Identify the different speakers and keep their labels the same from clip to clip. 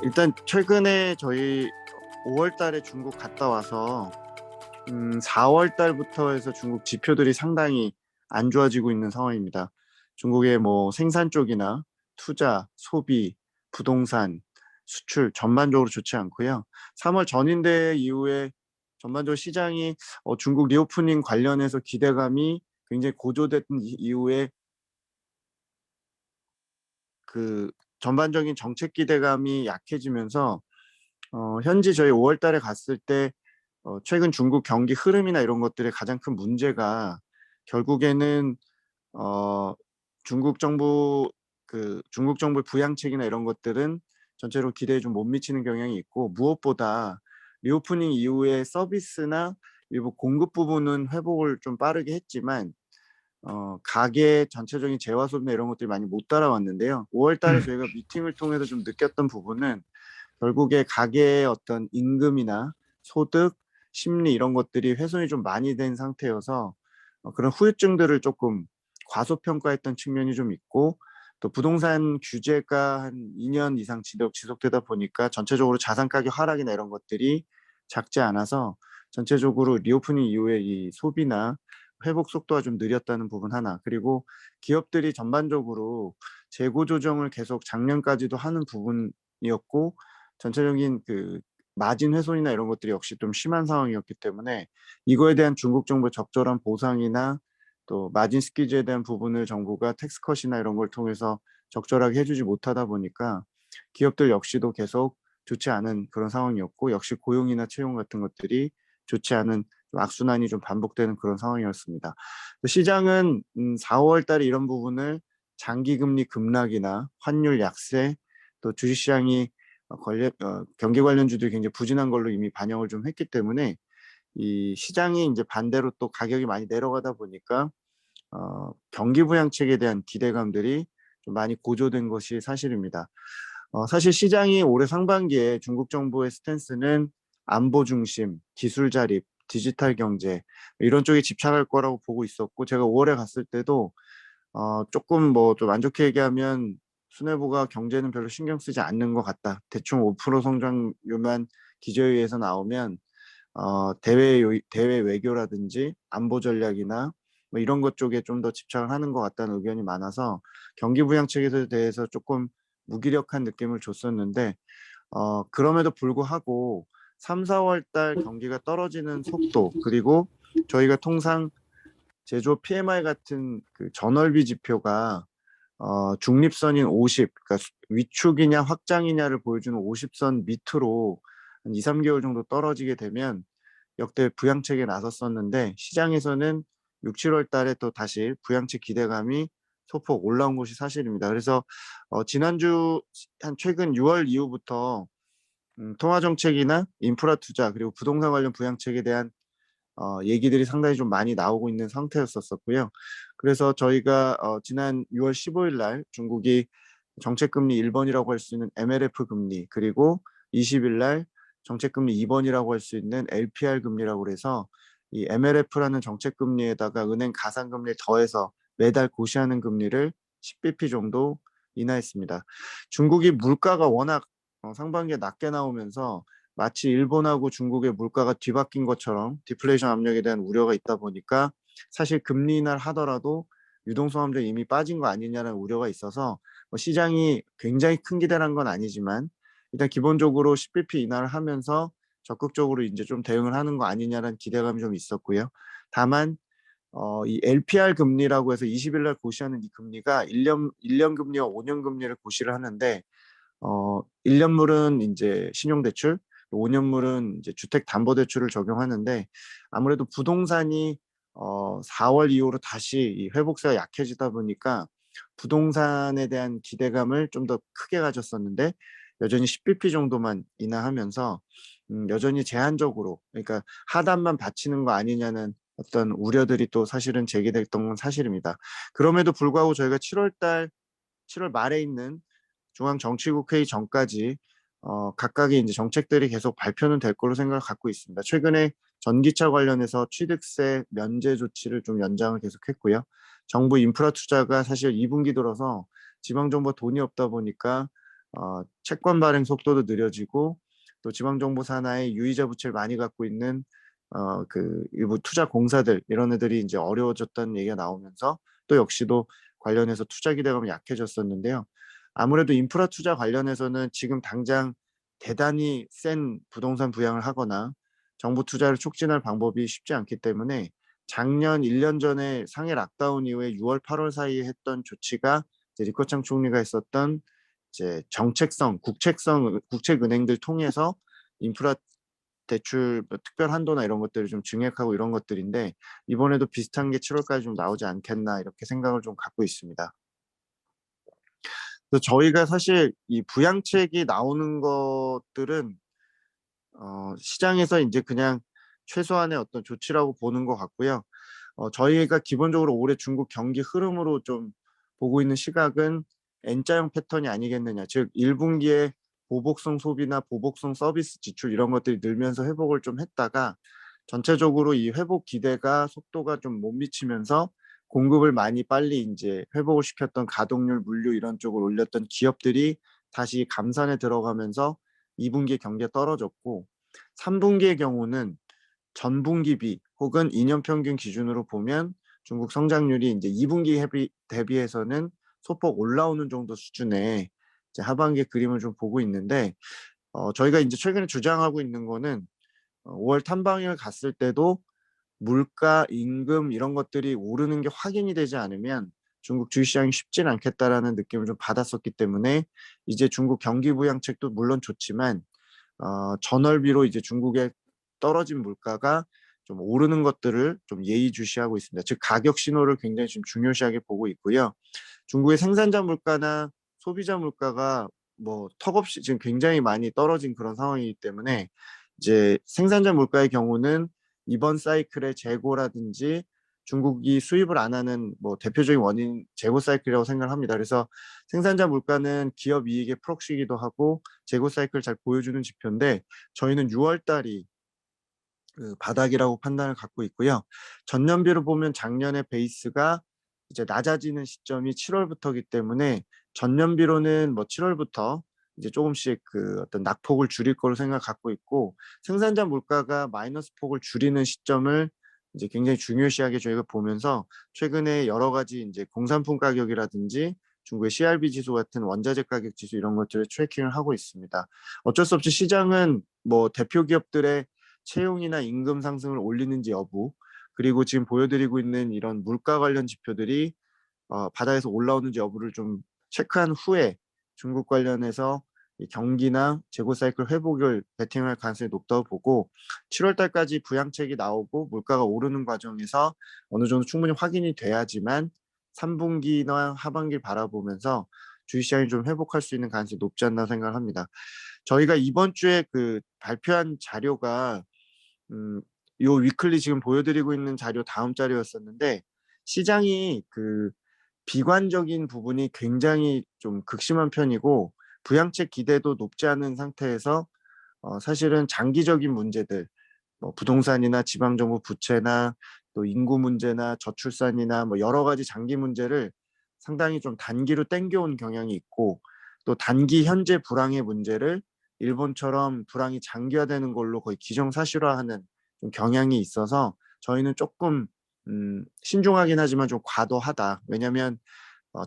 Speaker 1: 일단 최근에 저희 5월 달에 중국 갔다 와서 4월 달부터 해서 중국 지표들이 상당히 안 좋아지고 있는 상황입니다. 중국의 뭐 생산 쪽이나 투자, 소비, 부동산, 수출 전반적으로 좋지 않고요. 3월 전인대 이후에 전반적으로 시장이 중국 리오프닝 관련해서 기대감이 굉장히 고조됐던 이후에 그 전반적인 정책 기대감이 약해지면서 현지 저희 5월 달에 갔을 때 최근 중국 경기 흐름이나 이런 것들의 가장 큰 문제가 결국에는 어 중국 정부의 부양책이나 이런 것들은 전체로 기대에 좀 못 미치는 경향이 있고, 무엇보다 리오프닝 이후에 서비스나 일부 공급 부분은 회복을 좀 빠르게 했지만 가게 전체적인 재화 소비나 이런 것들이 많이 못 따라왔는데요. 5월 달에 저희가 미팅을 통해서 좀 느꼈던 부분은 결국에 가계의 어떤 임금이나 소득, 심리 이런 것들이 훼손이 좀 많이 된 상태여서 그런 후유증들을 조금 과소평가했던 측면이 좀 있고, 또 부동산 규제가 한 2년 이상 지속되다 보니까 전체적으로 자산 가격 하락이나 이런 것들이 작지 않아서 전체적으로 리오프닝 이후에 이 소비나 회복 속도가 좀 느렸다는 부분 하나, 그리고 기업들이 전반적으로 재고 조정을 계속 작년까지도 하는 부분이었고, 전체적인 그 마진 훼손이나 이런 것들이 역시 좀 심한 상황이었기 때문에 이거에 대한 중국 정부의 적절한 보상이나 또 마진 스퀴즈에 대한 부분을 정부가 텍스컷이나 이런 걸 통해서 적절하게 해주지 못하다 보니까 기업들 역시도 계속 좋지 않은 그런 상황이었고, 역시 고용이나 채용 같은 것들이 좋지 않은 좀 악순환이 좀 반복되는 그런 상황이었습니다. 시장은 4월 달에 이런 부분을 장기금리 급락이나 환율 약세, 또 주식시장이 경기 관련주들이 굉장히 부진한 걸로 이미 반영을 좀 했기 때문에 이 시장이 이제 반대로 또 가격이 많이 내려가다 보니까 경기 부양책에 대한 기대감들이 좀 많이 고조된 것이 사실입니다. 사실 시장이 올해 상반기에 중국 정부의 스탠스는 안보 중심, 기술 자립, 디지털 경제 이런 쪽에 집착할 거라고 보고 있었고, 제가 5월에 갔을 때도 조금 뭐 좀 안 좋게 얘기하면 수뇌부가 경제는 별로 신경 쓰지 않는 것 같다. 대충 5% 성장률만 기저효에서 나오면 대외 외교라든지 안보 전략이나 뭐 이런 것 쪽에 좀 더 집착을 하는 것 같다는 의견이 많아서 경기 부양책에 대해서 조금 무기력한 느낌을 줬었는데, 그럼에도 불구하고 3, 4월 달 경기가 떨어지는 속도, 그리고 저희가 통상 제조업 PMI 같은 그 전월비 지표가 중립선인 50, 그러니까 위축이냐 확장이냐를 보여주는 50선 밑으로 한 2, 3개월 정도 떨어지게 되면 역대 부양책에 나섰었는데, 시장에서는 6, 7월 달에 또 다시 부양책 기대감이 소폭 올라온 것이 사실입니다. 그래서 지난주 한 최근 6월 이후부터 통화 정책이나 인프라 투자 그리고 부동산 관련 부양책에 대한 얘기들이 상당히 좀 많이 나오고 있는 상태였었고요. 그래서 저희가 지난 6월 15일 날 중국이 정책금리 1번이라고 할 수 있는 MLF 금리, 그리고 20일 날 정책금리 2번이라고 할 수 있는 LPR 금리라고 해서 이 MLF라는 정책금리에다가 은행 가상금리를 더해서 매달 고시하는 금리를 10bp 정도 인하했습니다. 중국이 물가가 워낙 상반기에 낮게 나오면서 마치 일본하고 중국의 물가가 뒤바뀐 것처럼 디플레이션 압력에 대한 우려가 있다 보니까 사실 금리 인하를 하더라도 유동성 함정이 이미 빠진 거 아니냐는 우려가 있어서 시장이 굉장히 큰 기대를 한 건 아니지만 일단 기본적으로 10bp 인하를 하면서 적극적으로 이제 좀 대응을 하는 거 아니냐는 기대감이 좀 있었고요. 다만 이 LPR 금리라고 해서 20일 날 고시하는 이 금리가 1년 금리와 5년 금리를 고시를 하는데, 1년물은 이제 신용대출, 5년물은 이제 주택담보대출을 적용하는데, 아무래도 부동산이 4월 이후로 다시 이 회복세가 약해지다 보니까 부동산에 대한 기대감을 좀 더 크게 가졌었는데, 여전히 10bp 정도만 인하하면서 여전히 제한적으로, 그러니까 하단만 받치는 거 아니냐는 어떤 우려들이 또 사실은 제기됐던 건 사실입니다. 그럼에도 불구하고 저희가 7월 말에 있는 중앙정치국회의 전까지 각각의 이제 정책들이 계속 발표는 될 걸로 생각을 갖고 있습니다. 최근에 전기차 관련해서 취득세 면제 조치를 좀 연장을 계속했고요. 정부 인프라 투자가 사실 2분기 들어서 지방 정부가 돈이 없다 보니까 채권 발행 속도도 느려지고 또 지방정부 산하의 유의자 부채를 많이 갖고 있는 그 일부 투자 공사들 이런 애들이 이제 어려워졌다는 얘기가 나오면서 또 역시도 관련해서 투자 기대감이 약해졌었는데요. 아무래도 인프라 투자 관련해서는 지금 당장 대단히 센 부동산 부양을 하거나 정부 투자를 촉진할 방법이 쉽지 않기 때문에 작년 1년 전에 상해 락다운 이후에 6월 8월 사이에 했던 조치가 이제 리커창 총리가 했었던 이제 정책성, 국책은행들 통해서 인프라 대출 뭐 특별 한도나 이런 것들을 좀 증액하고 이런 것들인데 이번에도 비슷한 게 7 월까지 좀 나오지 않겠나 이렇게 생각을 좀 갖고 있습니다. 그래서 저희가 사실 이 부양책이 나오는 것들은 시장에서 인제 그냥 최소한의 어떤 조치라고 보는 것 같고요. 저희가 기본적으로 올해 중국 경기 흐름으로 좀 보고 있는 시각은 N자형 패턴이 아니겠느냐. 즉 1 분기에 보복성 소비나 보복성 서비스 지출 이런 것들이 늘면서 회복을 좀 했다가 전체적으로 이 회복 기대가 속도가 좀 못 미치면서 공급을 많이 빨리 인제 회복을 시켰던 가동률, 물류 이런 쪽을 올렸던 기업들이 다시 감산에 들어가면서 2 분기에 경기가 떨어졌고 3 분기의 경우는 전분기 혹은 2년 평균 기준으로 보면 중국 성장률이 인제 2 분기 대비해서는 소폭 올라오는 정도 수준의 이제 하반기의 그림을 좀 보고 있는데 저희가 인제 최근에 주장하고 있는 거는 5월 탐방을 갔을 때도 물가, 임금 이런 것들이 오르는 게 확인이 되지 않으면 '중국 주식시장이 쉽지는 않겠다.'라는 느낌을 좀 받았었기 때문에 이제 중국 경기 부양책도 물론 좋지만 전월비로 이제 중국의 떨어진 물가가 좀 오르는 것들을 좀 예의주시하고 있습니다. 즉 가격 신호를 굉장히 지금 중요시하게 보고 있고요. 중국의 생산자 물가나 소비자 물가가 뭐 턱없이 지금 굉장히 많이 떨어진 그런 상황이기 때문에 이제 생산자 물가의 경우는 이번 사이클의 재고라든지 중국이 수입을 안 하는 뭐 대표적인 원인 재고 사이클이라고 생각을 합니다. 그래서 생산자 물가는 기업 이익의 프록시이기도 하고 재고 사이클을 잘 보여주는 지표인데 저희는 6월 달이 그 바닥이라고 판단을 갖고 있고요. 전년비로 보면 작년의 베이스가 이제 낮아지는 시점이 7 월부터이기 때문에 전년비로는 뭐 7 월부터 이제 쪼금씩 그 어떤 낙폭을 줄일 거로 생각을 갖고 있고 생산자 물가가 마이너스 폭을 줄이는 시점을 이제 굉장히 중요시하게 저희가 보면서 최근에 여러 가지 인제 공산품 가격이라든지 중국의 CRB 지수 같은 원자재 가격 지수 이런 것들을 트래킹을 하고 있습니다. 어쩔 수 없이 시장은 뭐 대표 기업들의 채용이나 임금 상승을 올리는지 여부 그리고 지금 보여드리고 있는 이런 물가 관련 지표들이 바닥에서 올라오는지 여부를 좀 체크한 후에 중국 관련해서 이 경기나 재고 사이클 회복을 베팅할 가능성이 높다고 보고 7월 달까지 부양책이 나오고 물가가 오르는 과정에서 어느 정도 충분히 확인이 돼야지만 3 분기나 하반기를 바라보면서 주식시장이 좀 회복할 수 있는 가능성이 높지 않나 생각을 합니다. 저희가 이번 주에 그 발표한 자료가 음 요 위클리 지금 보여드리고 있는 자료 다음 자료였었는데 시장이 그 비관적인 부분이 굉장히 좀 극심한 편이고 부양책 기대도 높지 않은 상태에서 사실은 장기적인 문제들 뭐 부동산이나 지방 정부 부채나 또 인구 문제나 저출산이나 뭐 여러 가지 장기 문제를 상당히 좀 단기로 땡겨온 경향이 있고 또 단기 현재 불황의 문제를 일본처럼 불황이 장기화되는 걸로 거의 기정사실화하는 좀 경향이 있어서 저희는 쪼끔 신중하긴 하지만 좀 과도하다. 왜냐면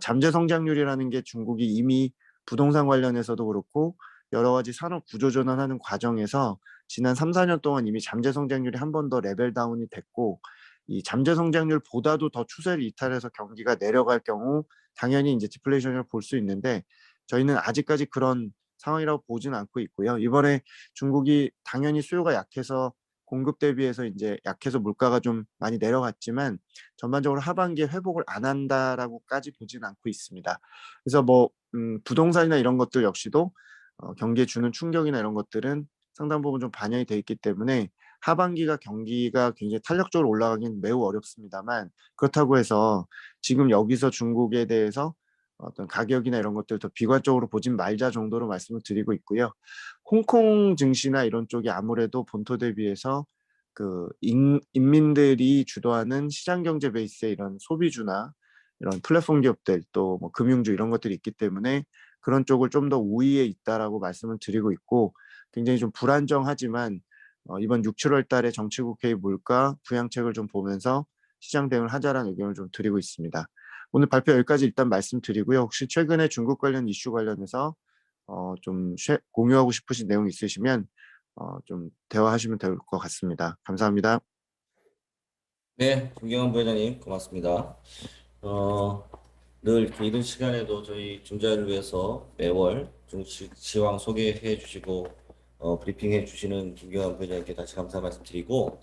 Speaker 1: 잠재 성장률이라는 게 중국이 이미 부동산 관련해서도 그렇고 여러 가지 산업 구조 전환하는 과정에서 지난 3-4년 동안 이미 잠재 성장률이 한 번 더 레벨 다운이 됐고 이 잠재 성장률보다도 더 추세를 이탈해서 경기가 내려갈 경우 당연히 인제 디플레이션을 볼 수 있는데 저희는 아직까지 그런 상황이라고 보지는 않고 있고요. 이번에 중국이 당연히 수요가 약해서 공급 대비해서 인제 약해서 물가가 좀 많이 내려갔지만 전반적으로 '하반기에 회복을 안 한다.'라고까지 보지는 않고 있습니다. 그래서 뭐 부동산이나 이런 것들 역시도 경기에 주는 충격이나 이런 것들은 상당 부분 좀 반영이 돼 있기 때문에 하반기가 경기가 굉장히 탄력적으로 올라가기는 매우 어렵습니다만 그렇다고 해서 지금 여기서 중국에 대해서 어떤 가격이나 이런 것들 더 비관적으로 보진 말자 정도로 말씀을 드리고 있고요. 홍콩 증시나 이런 쪽이 아무래도 본토 대비해서 그 인 인민들이 주도하는 시장 경제 베이스의 이런 소비주나 이런 플랫폼 기업들 또 뭐 금융주 이런 것들이 있기 때문에 그런 쪽을 좀 더 우위에 있다라고 말씀을 드리고 있고 굉장히 좀 불안정하지만 이번 6, 7월 달에 정치국회의 물가 부양책을 좀 보면서 시장 대응을 하자라는 의견을 좀 드리고 있습니다. 오늘 발표 여기까지 일단 말씀드리고요. 혹시 최근에 중국 관련 이슈 관련해서 좀 공유하고 싶으신 내용 있으시면 좀 대화하시면 될 것 같습니다. 감사합니다.
Speaker 2: 네, 김경환 부회장님 고맙습니다. 어, 늘 이렇게 이런 시간에도 저희 중자를 위해서 매월 중시 시황 소개해 주시고 브리핑해 주시는 김경환 부회장님께 다시 감사 말씀드리고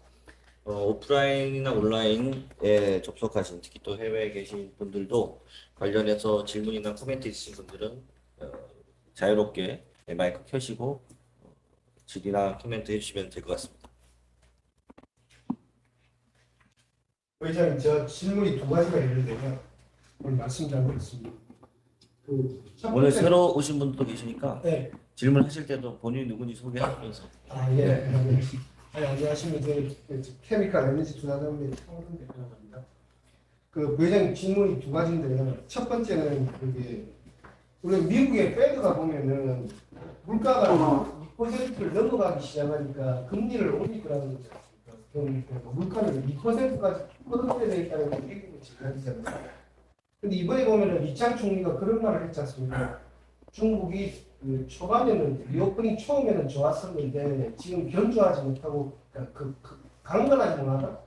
Speaker 2: 오프라인이나 온라인에 접속하신 특히 또 해외에 계신 분들도 관련해서 질문이나 코멘트 있으신 분들은 어, 자유롭게 마이크 켜시고 질의나 코멘트 해주시면 될 것 같습니다.
Speaker 3: 의장님, 저 질문이 두 가지가 있는데요. 오늘 말씀드리겠습니다. 첫
Speaker 2: 오늘
Speaker 3: 번째,
Speaker 2: 새로 오신 분도 계시니까
Speaker 3: 네,
Speaker 2: 질문하실 때도 본인이 누군지 소개하면서.
Speaker 3: 예, 네. 안녕하십니까. 케미칼 에너지 투자자분의 창근 대표입니다. 부회장님 질문이 두 가지인데요. 첫 번째는 우리 미국의 페드가 보면은 물가가 2%를 넘어가기 시작하니까 금리를 올릴 거라는 거지 않습니까? 그럼 물가는 2%까지 뻗어야 되겠다는 게 미국의 지금이잖아요. 근데 이번에 보면은 리창 총리가 그런 말을 했지 않습니까? 중국이 초반에는 리오프닝 처음에는 좋았었는데 지금 견주하지 못하고 그러니까 강건하지 못하다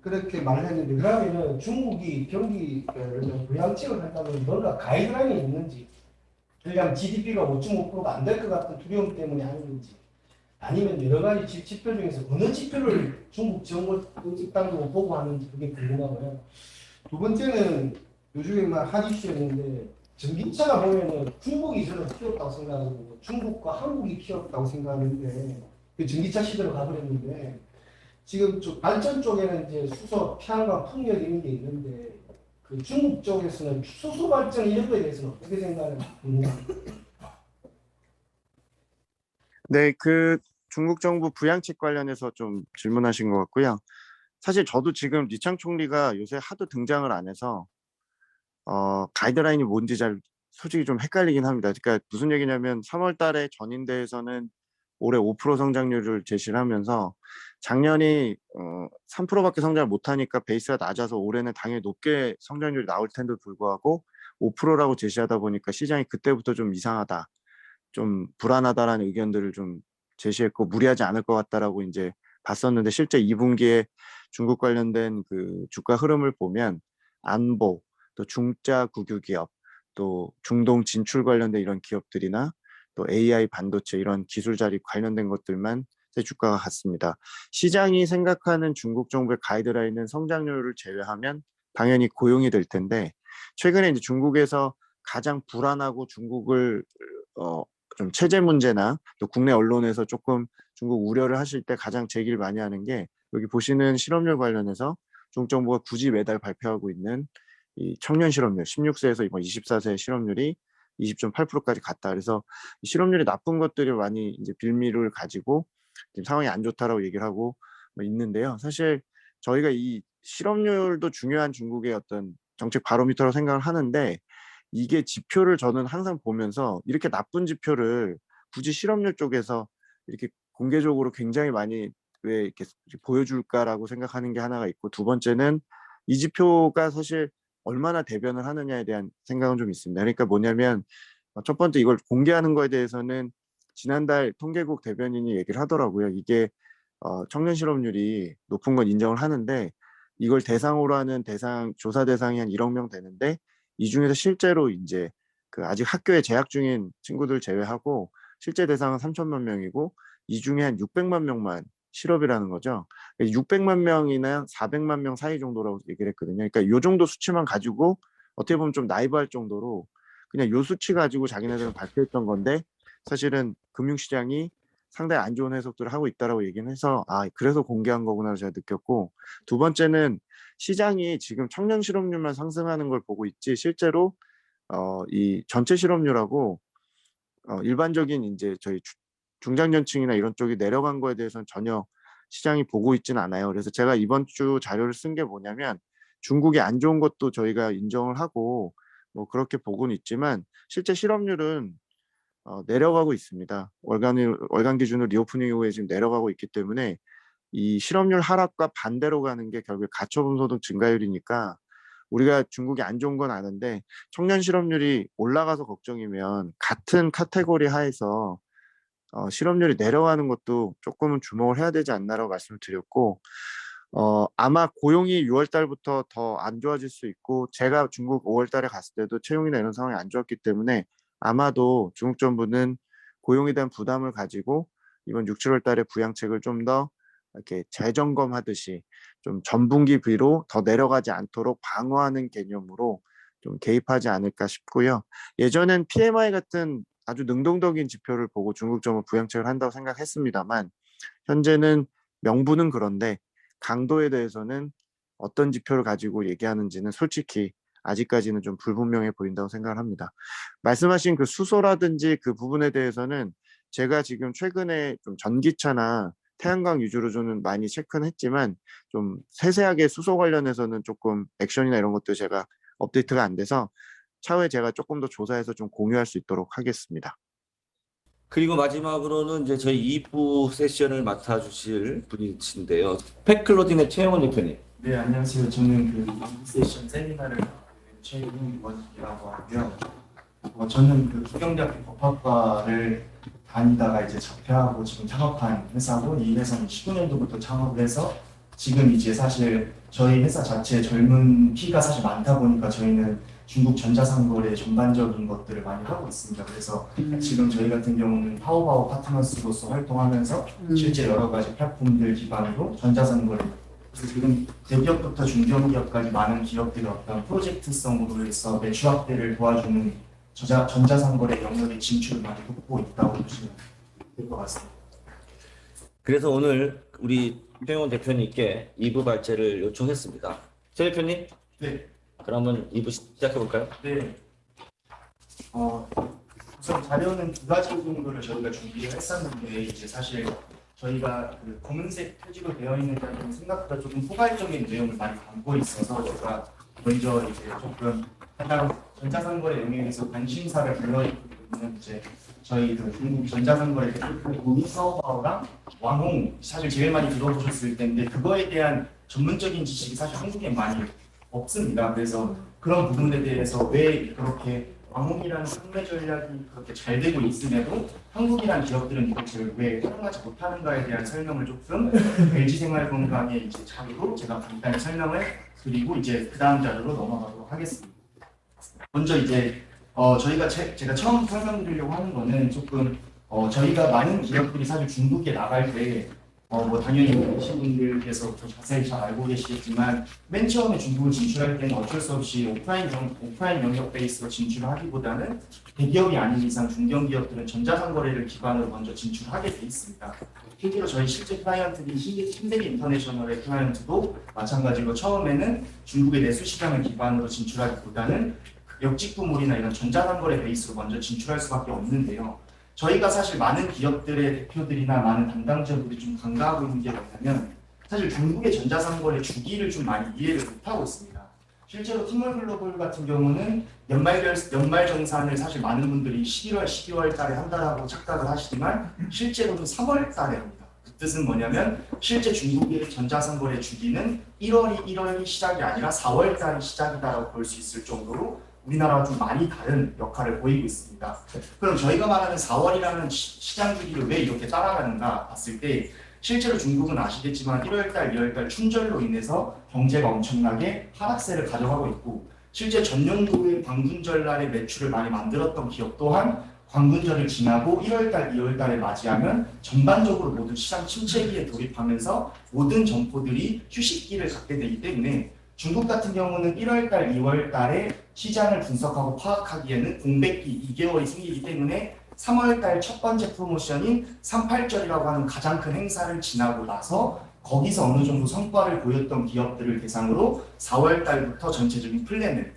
Speaker 3: 그렇게 말을 했는데 그러면은 중국이 경기를 부양책을 한다면 뭔가 가이드라인이 있는지 그러니까 GDP가 5.5%가 안 될 것 같은 두려움 때문에 하는 건지 아니면 여러 가지 지표 중에서 어느 지표를 중국 정부 당국을 보고 하는지 그게 궁금하고요. 두 번째는 요즘에 막 한 이슈였는데 전기차가 보면은 중국이 저는 키웠다고 생각하고 중국과 한국이 키웠다고 생각하는데 그 전기차 시대로 가버렸는데 지금 좀 발전 쪽에는 이제 수소, 태양광, 풍력 이런 게 있는데 그 중국 쪽에서는 수소 발전 이런 거에 대해서는 어떻게 생각하는지 궁금합니다.
Speaker 1: 네, 중국 정부 부양책 관련해서 좀 질문하신 것 같고요. 사실 저도 지금 리창 총리가 요새 하도 등장을 안 해서 가이드라인이 뭔지 잘 솔직히 좀 헷갈리긴 합니다. 그러니까 무슨 얘기냐면 3월 달에 전인대에서는 올해 5% 성장률을 제시를 하면서 작년이 3%밖에 성장을 못하니까 베이스가 낮아서 올해는 당연히 높게 성장률이 나올 텐데도 불구하고 5%라고 제시하다 보니까 시장이 그때부터 좀 이상하다, 좀 불안하다라는 의견들을 좀 제시했고 무리하지 않을 것 같다라고 이제 봤었는데 실제 2분기에 중국 관련된 그 주가 흐름을 보면 안보, 또 중자 국유 기업, 또 중동 진출 관련된 이런 기업들이나 또 AI 반도체 이런 기술 자리 관련된 것들만 새 주가가 갔습니다. 시장이 생각하는 중국 정부의 가이드라인은 성장률을 제외하면 당연히 고용이 될 텐데 최근에 이제 중국에서 가장 불안하고 중국을 어, 좀 체제 문제나 또 국내 언론에서 조금 중국 우려를 하실 때 가장 제기를 많이 하는 게 여기 보시는 실업률 관련해서 중국 정부가 굳이 매달 발표하고 있는 이 청년 실업률 16세에서 이번 24세 실업률이 20.8%까지 갔다. 그래서 실업률이 나쁜 것들이 많이 이제 빌미를 가지고 지금 상황이 안 좋다라고 얘기를 하고 뭐 있는데요. 사실 저희가 이 실업률도 중요한 중국의 어떤 정책 바로미터라고 생각을 하는데 이게 지표를 저는 항상 보면서 이렇게 나쁜 지표를 굳이 실업률 쪽에서 이렇게 공개적으로 굉장히 많이 왜 이렇게 보여줄까라고 생각하는 게 하나가 있고 두 번째는 이 지표가 사실 얼마나 대변을 하느냐에 대한 생각은 좀 있습니다. 그러니까 뭐냐면 첫 번째 이걸 공개하는 거에 대해서는 지난달 통계국 대변인이 얘기를 하더라고요. 이게 청년 실업률이 높은 건 인정을 하는데 이걸 대상으로 하는 조사 대상이 한 1억 명 되는데 이 중에서 실제로 이제 그 아직 학교에 재학 중인 친구들 제외하고 실제 대상은 3천만 명이고 이 중에 한 600만 명만 실업이라는 거죠. 600만 명이나 400만 명 사이 정도라고 얘기를 했거든요. 그러니까 이 정도 수치만 가지고 어떻게 보면 좀 나이브할 정도로 그냥 요 수치 가지고 자기네들은 발표했던 건데 사실은 금융시장이 상당히 안 좋은 해석들을 하고 있다라고 얘기는 해서 그래서 공개한 거구나 제가 느꼈고 두 번째는 시장이 지금 청년 실업률만 상승하는 걸 보고 있지 실제로 이 전체 실업률하고 일반적인 이제 저희 중장년층이나 이런 쪽이 내려간 거에 대해서는 전혀 시장이 보고 있지는 않아요. 그래서 제가 이번 주 자료를 쓴 게 뭐냐면 중국이 안 좋은 것도 저희가 인정을 하고 뭐 그렇게 보고는 있지만 실제 실업률은 내려가고 있습니다. 월간 기준으로 리오프닝 이후에 지금 내려가고 있기 때문에 이 실업률 하락과 반대로 가는 게 결국 가처분 소득 증가율이니까 우리가 중국이 안 좋은 건 아는데 청년 실업률이 올라가서 걱정이면 같은 카테고리 하에서 실업률이 내려가는 것도 조금은 주목을 해야 되지 않나라고 말씀을 드렸고 아마 고용이 6월 달부터 더 안 좋아질 수 있고 제가 중국 5월 달에 갔을 때도 채용이나 이런 상황이 안 좋았기 때문에 아마도 중국 정부는 고용에 대한 부담을 가지고 이번 6, 7월 달에 부양책을 좀 더 이렇게 재점검하듯이 좀 전분기비로 더 내려가지 않도록 방어하는 개념으로 좀 개입하지 않을까 싶고요. 예전엔 PMI 같은 아주 능동적인 지표를 보고 중국 정부 부양책을 한다고 생각했습니다만 현재는 명분은 그런데 강도에 대해서는 어떤 지표를 가지고 얘기하는지는 솔직히 아직까지는 좀 불분명해 보인다고 생각을 합니다. 말씀하신 그 수소라든지 그 부분에 대해서는 제가 지금 최근에 좀 전기차나 태양광 위주로 저는 많이 체크는 했지만 좀 세세하게 수소 관련해서는 조금 액션이나 이런 것도 제가 업데이트가 안 돼서 차후에 제가 조금 더 조사해서 좀 공유할 수 있도록 하겠습니다.
Speaker 2: 그리고 마지막으로는 이제 저희 2부 세션을 맡아주실 분이신데요. 팩클로딘의 최영원 대표님.
Speaker 4: 네, 안녕하세요. 저는 그 인세션 세미나를 맡고 있는 최윤원이라고 하고요. 저는 그 부경대학교 법학과를 다니다가 이제 자퇴하고 지금 창업한 회사고, 이 회사는 19년도부터 창업을 해서 지금 이제 사실 저희 회사 자체 젊은 피가 사실 많다 보니까 저희는 중국 전자상거래 전반적인 것들을 많이 하고 있습니다. 그래서 지금 저희 같은 경우는 파워바오 파트너스로서 활동하면서 실제 여러 가지 플랫폼들 기반으로 전자상거래, 그래서 지금 대기업부터 중견기업까지 많은 기업들이 어떤 프로젝트성으로 해서 매출 확대를 도와주는 전자상거래 영역에 진출을 많이 돕고 있다고 보시면 될 것 같습니다.
Speaker 2: 그래서 오늘 우리 최영원 대표님께 2부 발제를 요청했습니다. 최 대표님,
Speaker 4: 네.
Speaker 2: 그러면 2부 시작해 볼까요?
Speaker 4: 네. 우선 자료는 두 가지 정도를 저희가 준비를 했었는데, 이제 사실 저희가 그 검은색 표지로 되어 있는 자료는 생각보다 조금 포괄적인 내용을 많이 담고 있어서 제가 먼저 이제 조금 해당 전자상거래 영역에서 관심사를 불러일으키는 이제 저희 그 중국 전자상거래 대표님 사오바오랑 왕홍, 사실 제일 많이 들어보셨을 텐데 그거에 대한 전문적인 지식이 사실 한국에 많이 없습니다. 그래서 그런 부분에 대해서 왜 그렇게 왕홍이라는 판매 전략이 그렇게 잘 되고 있음에도 한국이란 기업들은 이것을 왜 활용하지 못하는가에 대한 설명을 조금 LG생활건강의 이제 자료로 제가 간단히 설명을 드리고 이제 그 다음 자료로 넘어가도록 하겠습니다. 먼저 이제 저희가 제가 처음 설명드리려고 하는 거는 조금 저희가 많은 기업들이 사실 중국에 나갈 때 뭐 당연히 계신 분들께서 더 자세히 잘 알고 계시겠지만 맨 처음에 중국을 진출할 때는 어쩔 수 없이 오프라인 영역 베이스로 진출을 하기보다는 대기업이 아닌 이상 중견기업들은 전자상거래를 기반으로 먼저 진출하게 돼 있습니다. 실제로 저희 실제 클라이언트인 신세계 인터내셔널의 클라이언트도 마찬가지로 처음에는 중국의 내수 시장을 기반으로 진출하기보다는 역직구몰이나 이런 전자상거래 베이스로 먼저 진출할 수밖에 없는데요. 저희가 사실 많은 기업들의 대표들이나 많은 담당자들이 좀 간과하고 있는 게 뭐냐면 사실 중국의 전자상거래 주기를 좀 많이 이해를 못하고 있습니다. 실제로 티몰글로벌 같은 경우는 연말정산을 사실 많은 분들이 11월, 12월 달에 한다라고 착각을 하시지만 실제로는 3월 달에 합니다. 그 뜻은 뭐냐면 실제 중국의 전자상거래 주기는 1월이 시작이 아니라 4월 달이 시작이다라고 볼 수 있을 정도로 우리나라와 좀 많이 다른 역할을 보이고 있습니다. 그럼 저희가 말하는 4월이라는 시장 주기를 왜 이렇게 따라가는가 봤을 때 실제로 중국은 아시겠지만 1월달, 2월달 춘절로 인해서 경제가 엄청나게 하락세를 가져가고 있고 실제 전년도에 광군절날에 매출을 많이 만들었던 기업 또한 광군절을 지나고 1월달, 2월달에 맞이하면 전반적으로 모두 시장 침체기에 돌입하면서 모든 점포들이 휴식기를 갖게 되기 때문에 중국 같은 경우는 1월달, 2월달에 시장을 분석하고 파악하기에는 공백기 2개월이 생기기 때문에 3월달 첫 번째 프로모션인 38절이라고 하는 가장 큰 행사를 지나고 나서 거기서 어느 정도 성과를 보였던 기업들을 대상으로 4월달부터 전체적인 플랜을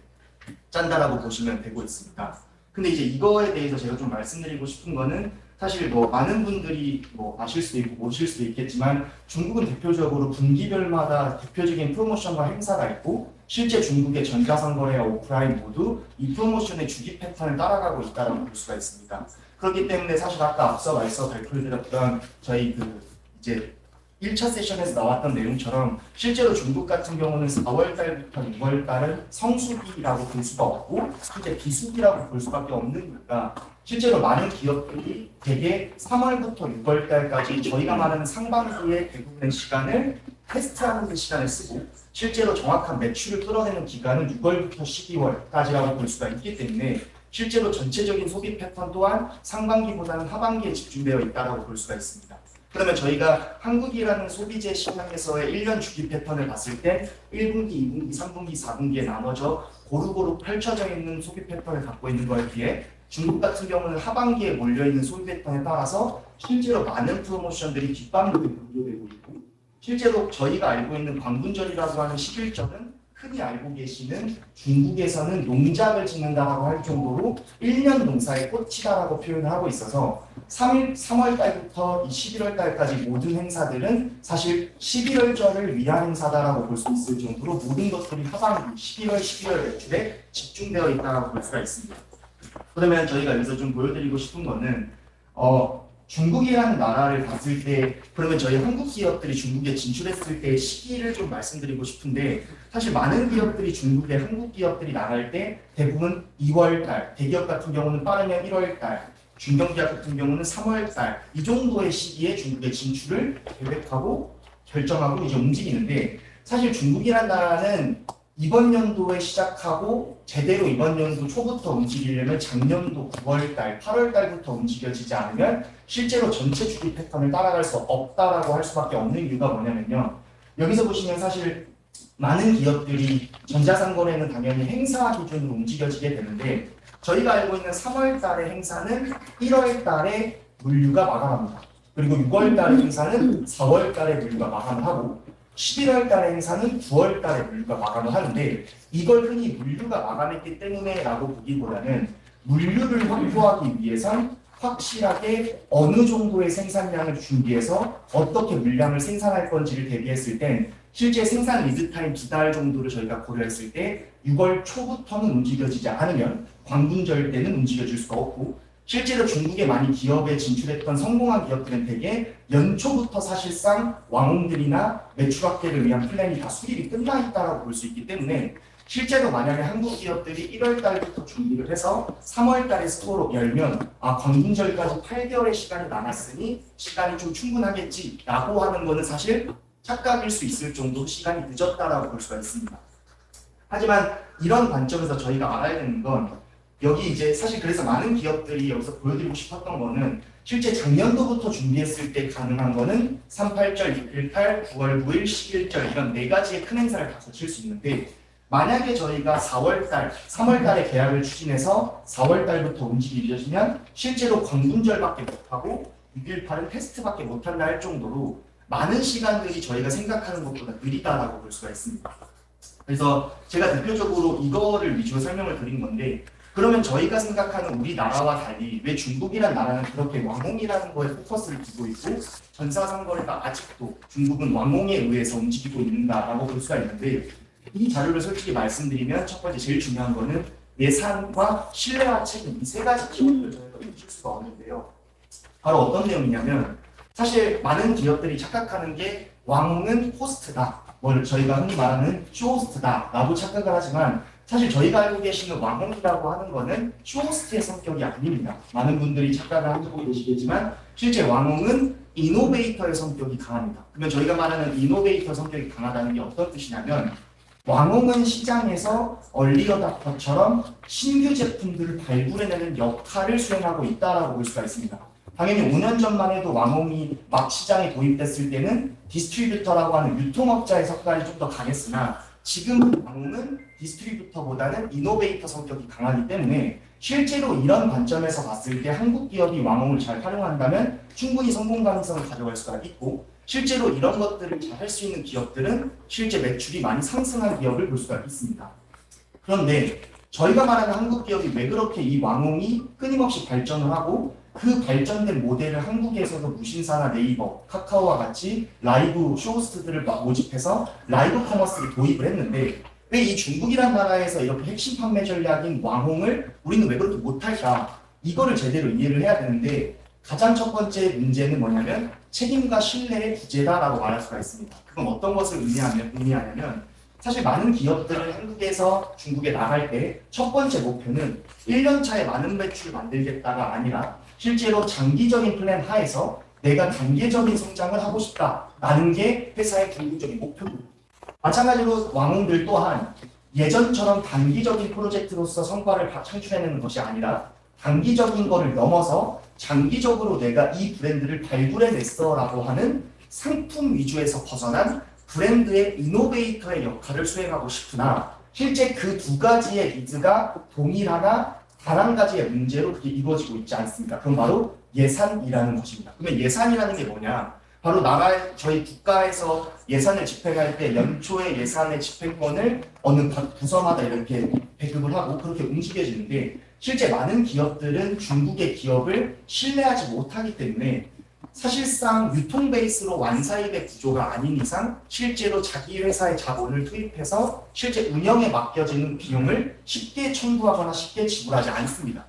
Speaker 4: 짠다라고 보시면 되고 있습니다. 근데 이제 이거에 대해서 제가 좀 말씀드리고 싶은 거는 사실 뭐 많은 분들이 뭐 아실 수도 있고 모르실 수도 있겠지만 중국은 대표적으로 분기별마다 대표적인 프로모션과 행사가 있고 실제 중국의 전자상거래와 오프라인 모두 이 프로모션의 주기 패턴을 따라가고 있다고 볼 수가 있습니다. 그렇기 때문에 사실 아까 앞서 발표를 드렸던 저희 이제 1차 세션에서 나왔던 내용처럼 실제로 중국 같은 경우는 4월 달부터 6월 달은 성수기라고 볼 수가 없고 실제 비수기라고 볼 수밖에 없는 이유가 실제로 많은 기업들이 대개 3월부터 6월 달까지 저희가 말하는 상반기의 대부분의 시간을 테스트하는 시간을 쓰고 실제로 정확한 매출을 끌어내는 기간은 6월부터 12월까지라고 볼 수가 있기 때문에 실제로 전체적인 소비 패턴 또한 상반기보다는 하반기에 집중되어 있다고 볼 수가 있습니다. 그러면 저희가 한국이라는 소비재 시장에서의 1년 주기 패턴을 봤을 때 1분기, 2분기, 3분기, 4분기에 나눠져 고루고루 펼쳐져 있는 소비 패턴을 갖고 있는 거에 비해 중국 같은 경우는 하반기에 몰려있는 소비 패턴에 따라서 실제로 많은 프로모션들이 뒷방으로 강조되고 있고 실제로 저희가 알고 있는 광분절이라고 하는 11절은 흔히 알고 계시는 중국에서는 농작을 짓는다라고 할 정도로 1년 농사의 꽃이다라고 표현을 하고 있어서 3월 달부터 11월 달까지 모든 행사들은 사실 11월절을 위한 행사다라고 볼 수 있을 정도로 모든 것들이 하반기 11월, 12월 매출에 집중되어 있다고 볼 수가 있습니다. 그러면 저희가 여기서 좀 보여드리고 싶은 거는 중국이라는 나라를 봤을 때 그러면 저희 한국 기업들이 중국에 진출했을 때 시기를 좀 말씀드리고 싶은데 사실 많은 기업들이 중국에 한국 기업들이 나갈 때 대부분 2월달, 대기업 같은 경우는 빠르면 1월달, 중견기업 같은 경우는 3월달 이 정도의 시기에 중국에 진출을 계획하고 결정하고 이제 움직이는데 사실 중국이라는 나라는 이번 연도에 시작하고 제대로 이번 연도 초부터 움직이려면 작년도 9월달, 8월달부터 움직여지지 않으면 실제로 전체 주기 패턴을 따라갈 수 없다라고 할 수밖에 없는 이유가 뭐냐면요. 여기서 보시면 사실 많은 기업들이 전자상거래는 당연히 행사 기준으로 움직여지게 되는데 저희가 알고 있는 3월달의 행사는 1월달에 물류가 마감합니다. 그리고 6월달의 행사는 4월달에 물류가 마감하고 11월 달의 행사는 9월 달에 물류가 마감을 하는데 이걸 흔히 물류가 마감했기 때문에 라고 보기보다는 물류를 확보하기 위해선 확실하게 어느 정도의 생산량을 준비해서 어떻게 물량을 생산할 건지를 대비했을 땐 실제 생산 리드타임 2달 정도를 저희가 고려했을 때 6월 초부터는 움직여지지 않으면 광분절 때는 움직여질 수가 없고 실제로 중국에 많이 기업에 진출했던 성공한 기업들은 대개 연초부터 사실상 왕홍들이나 매출 확대를 위한 플랜이 다 수립이 끝나 있다고 볼 수 있기 때문에 실제로 만약에 한국 기업들이 1월 달부터 준비를 해서 3월 달에 스토어로 열면 광분절까지 8개월의 시간이 남았으니 시간이 좀 충분하겠지라고 하는 거는 사실 착각일 수 있을 정도로 시간이 늦었다라고 볼 수가 있습니다. 하지만 이런 관점에서 저희가 알아야 되는 건 여기 이제 사실 그래서 많은 기업들이 여기서 보여드리고 싶었던 거는 실제 작년도부터 준비했을 때 가능한 거는 38절, 618, 9월 9일, 11절 이런 4가지의 큰 행사를 다 거칠 수 있는데 만약에 저희가 4월달, 3월달에 계약을 추진해서 4월달부터 움직이려면 실제로 광분절밖에 못하고 618은 테스트밖에 못한다 할 정도로 많은 시간들이 저희가 생각하는 것보다 느리다라고 볼 수가 있습니다. 그래서 제가 대표적으로 이거를 위주로 설명을 드린 건데 그러면 저희가 생각하는 우리나라와 달리 왜 중국이라는 나라는 그렇게 왕홍이라는 거에 포커스를 두고 있고 전사상거래가 아직도 중국은 왕홍에 의해서 움직이고 있는다라고 볼 수가 있는데 이 자료를 솔직히 말씀드리면 첫 번째 제일 중요한 거는 예산과 신뢰와 책임 이 3가지 키워드를 저희가 놓칠 수가 없는데요. 바로 어떤 내용이냐면 사실 많은 기업들이 착각하는 게 왕홍은 호스트다. 저희가 흔히 말하는 쇼호스트다 라고 착각을 하지만 사실 저희가 알고 계시는 왕홍이라고 하는 거는 쇼호스트의 성격이 아닙니다. 많은 분들이 착각을 하고 계시겠지만 실제 왕홍은 이노베이터의 성격이 강합니다. 그러면 저희가 말하는 이노베이터 성격이 강하다는 게 어떤 뜻이냐면 왕홍은 시장에서 얼리어답터처럼 신규 제품들을 발굴해내는 역할을 수행하고 있다고 볼 수가 있습니다. 당연히 5년 전만 해도 왕홍이 막 시장에 도입됐을 때는 디스트리뷰터라고 하는 유통업자의 성격이 좀 더 강했으나 지금은 왕홍은 디스트리뷰터보다는 이노베이터 성격이 강하기 때문에 실제로 이런 관점에서 봤을 때 한국 기업이 왕홍을 잘 활용한다면 충분히 성공 가능성을 가져갈 수가 있고 실제로 이런 것들을 잘 할 수 있는 기업들은 실제 매출이 많이 상승한 기업을 볼 수가 있습니다. 그런데 저희가 말하는 한국 기업이 왜 그렇게 이 왕홍이 끊임없이 발전을 하고 그 발전된 모델을 한국에서도 무신사나 네이버, 카카오와 같이 라이브 쇼호스트들을 모집해서 라이브 커머스를 도입을 했는데 왜 이 중국이란 나라에서 이렇게 핵심 판매 전략인 왕홍을 우리는 왜 그렇게 못할까? 이거를 제대로 이해를 해야 되는데 가장 첫 번째 문제는 뭐냐면 책임과 신뢰의 부재다라고 말할 수가 있습니다. 그건 어떤 것을 의미하냐면 사실 많은 기업들은 한국에서 중국에 나갈 때 첫 번째 목표는 1년 차에 많은 매출을 만들겠다가 아니라 실제로 장기적인 플랜 하에서 내가 단계적인 성장을 하고 싶다라는 게 회사의 궁극적인 목표입니다. 마찬가지로 왕홍들 또한 예전처럼 단기적인 프로젝트로서 성과를 창출해내는 것이 아니라 단기적인 거를 넘어서 장기적으로 내가 이 브랜드를 발굴해냈어라고 하는 상품 위주에서 벗어난 브랜드의 이노베이터의 역할을 수행하고 싶으나 실제 그 두 가지의 니즈가 동일하나 단 한 가지의 문제로 그게 이루어지고 있지 않습니다. 그건 바로 예산이라는 것입니다. 그러면 예산이라는 게 뭐냐? 바로 저희 국가에서 예산을 집행할 때 연초에 예산의 집행권을 어느 부서마다 이렇게 배급을 하고 그렇게 움직여지는데 실제 많은 기업들은 중국의 기업을 신뢰하지 못하기 때문에 사실상 유통 베이스로 완사입의 구조가 아닌 이상 실제로 자기 회사의 자본을 투입해서 실제 운영에 맡겨지는 비용을 쉽게 청구하거나 쉽게 지불하지 않습니다.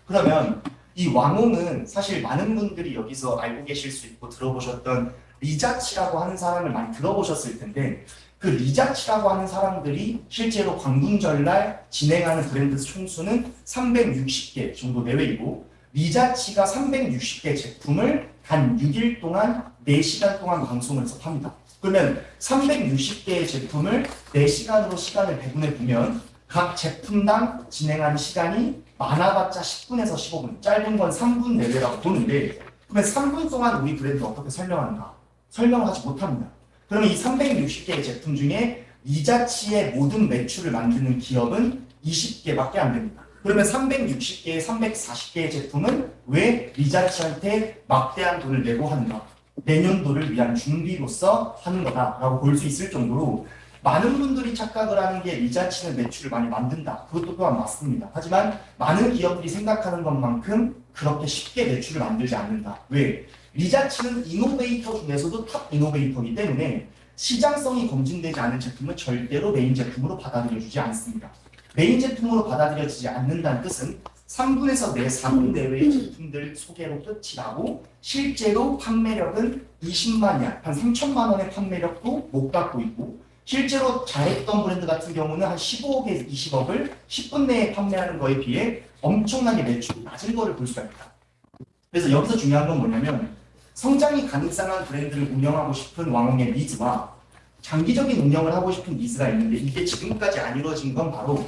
Speaker 4: 그러면 이 왕홍은 사실 많은 분들이 여기서 알고 계실 수 있고 들어보셨던 리자치라고 하는 사람을 많이 들어보셨을 텐데 그 리자치라고 하는 사람들이 실제로 광군절날 진행하는 브랜드 총수는 360개 정도 내외이고 리자치가 360개 제품을 단 6일 동안 4시간 동안 방송을 해서 팝니다. 그러면 360개의 제품을 4시간으로 시간을 배분해 보면 각 제품당 진행하는 시간이 많아봤자 10분에서 15분, 짧은 건 3분 내외라고 보는데 그러면 3분 동안 우리 브랜드 어떻게 설명하는가? 설명을 하지 못합니다. 그러면 이 360개의 제품 중에 리자치의 모든 매출을 만드는 기업은 20개밖에 안 됩니다. 그러면 360개의 340개의 제품은 왜 리자치한테 막대한 돈을 내고 하는가? 내년도를 위한 준비로서 하는 거다라고 볼 수 있을 정도로 많은 분들이 착각을 하는 게 리자치는 매출을 많이 만든다. 그것도 또한 맞습니다. 하지만 많은 기업들이 생각하는 것만큼 그렇게 쉽게 매출을 만들지 않는다. 왜? 리자치는 이노베이터 중에서도 탑 이노베이터이기 때문에 시장성이 검증되지 않은 제품은 절대로 메인 제품으로 받아들여주지 않습니다. 메인 제품으로 받아들여지지 않는다는 뜻은 3분에서 4분 내외의 제품들 소개로 끝이 나고 실제로 판매력은 20만 원, 한 3천만 원의 판매력도 못 갖고 있고 실제로 잘했던 브랜드 같은 경우는 한 15억에서 20억을 10분 내에 판매하는 거에 비해 엄청나게 매출이 낮은 거를 볼 수가 있다. 그래서 여기서 중요한 건 뭐냐면 성장이 가능한 브랜드를 운영하고 싶은 왕홍의 니즈와 장기적인 운영을 하고 싶은 니즈가 있는데 이게 지금까지 안 이루어진 건 바로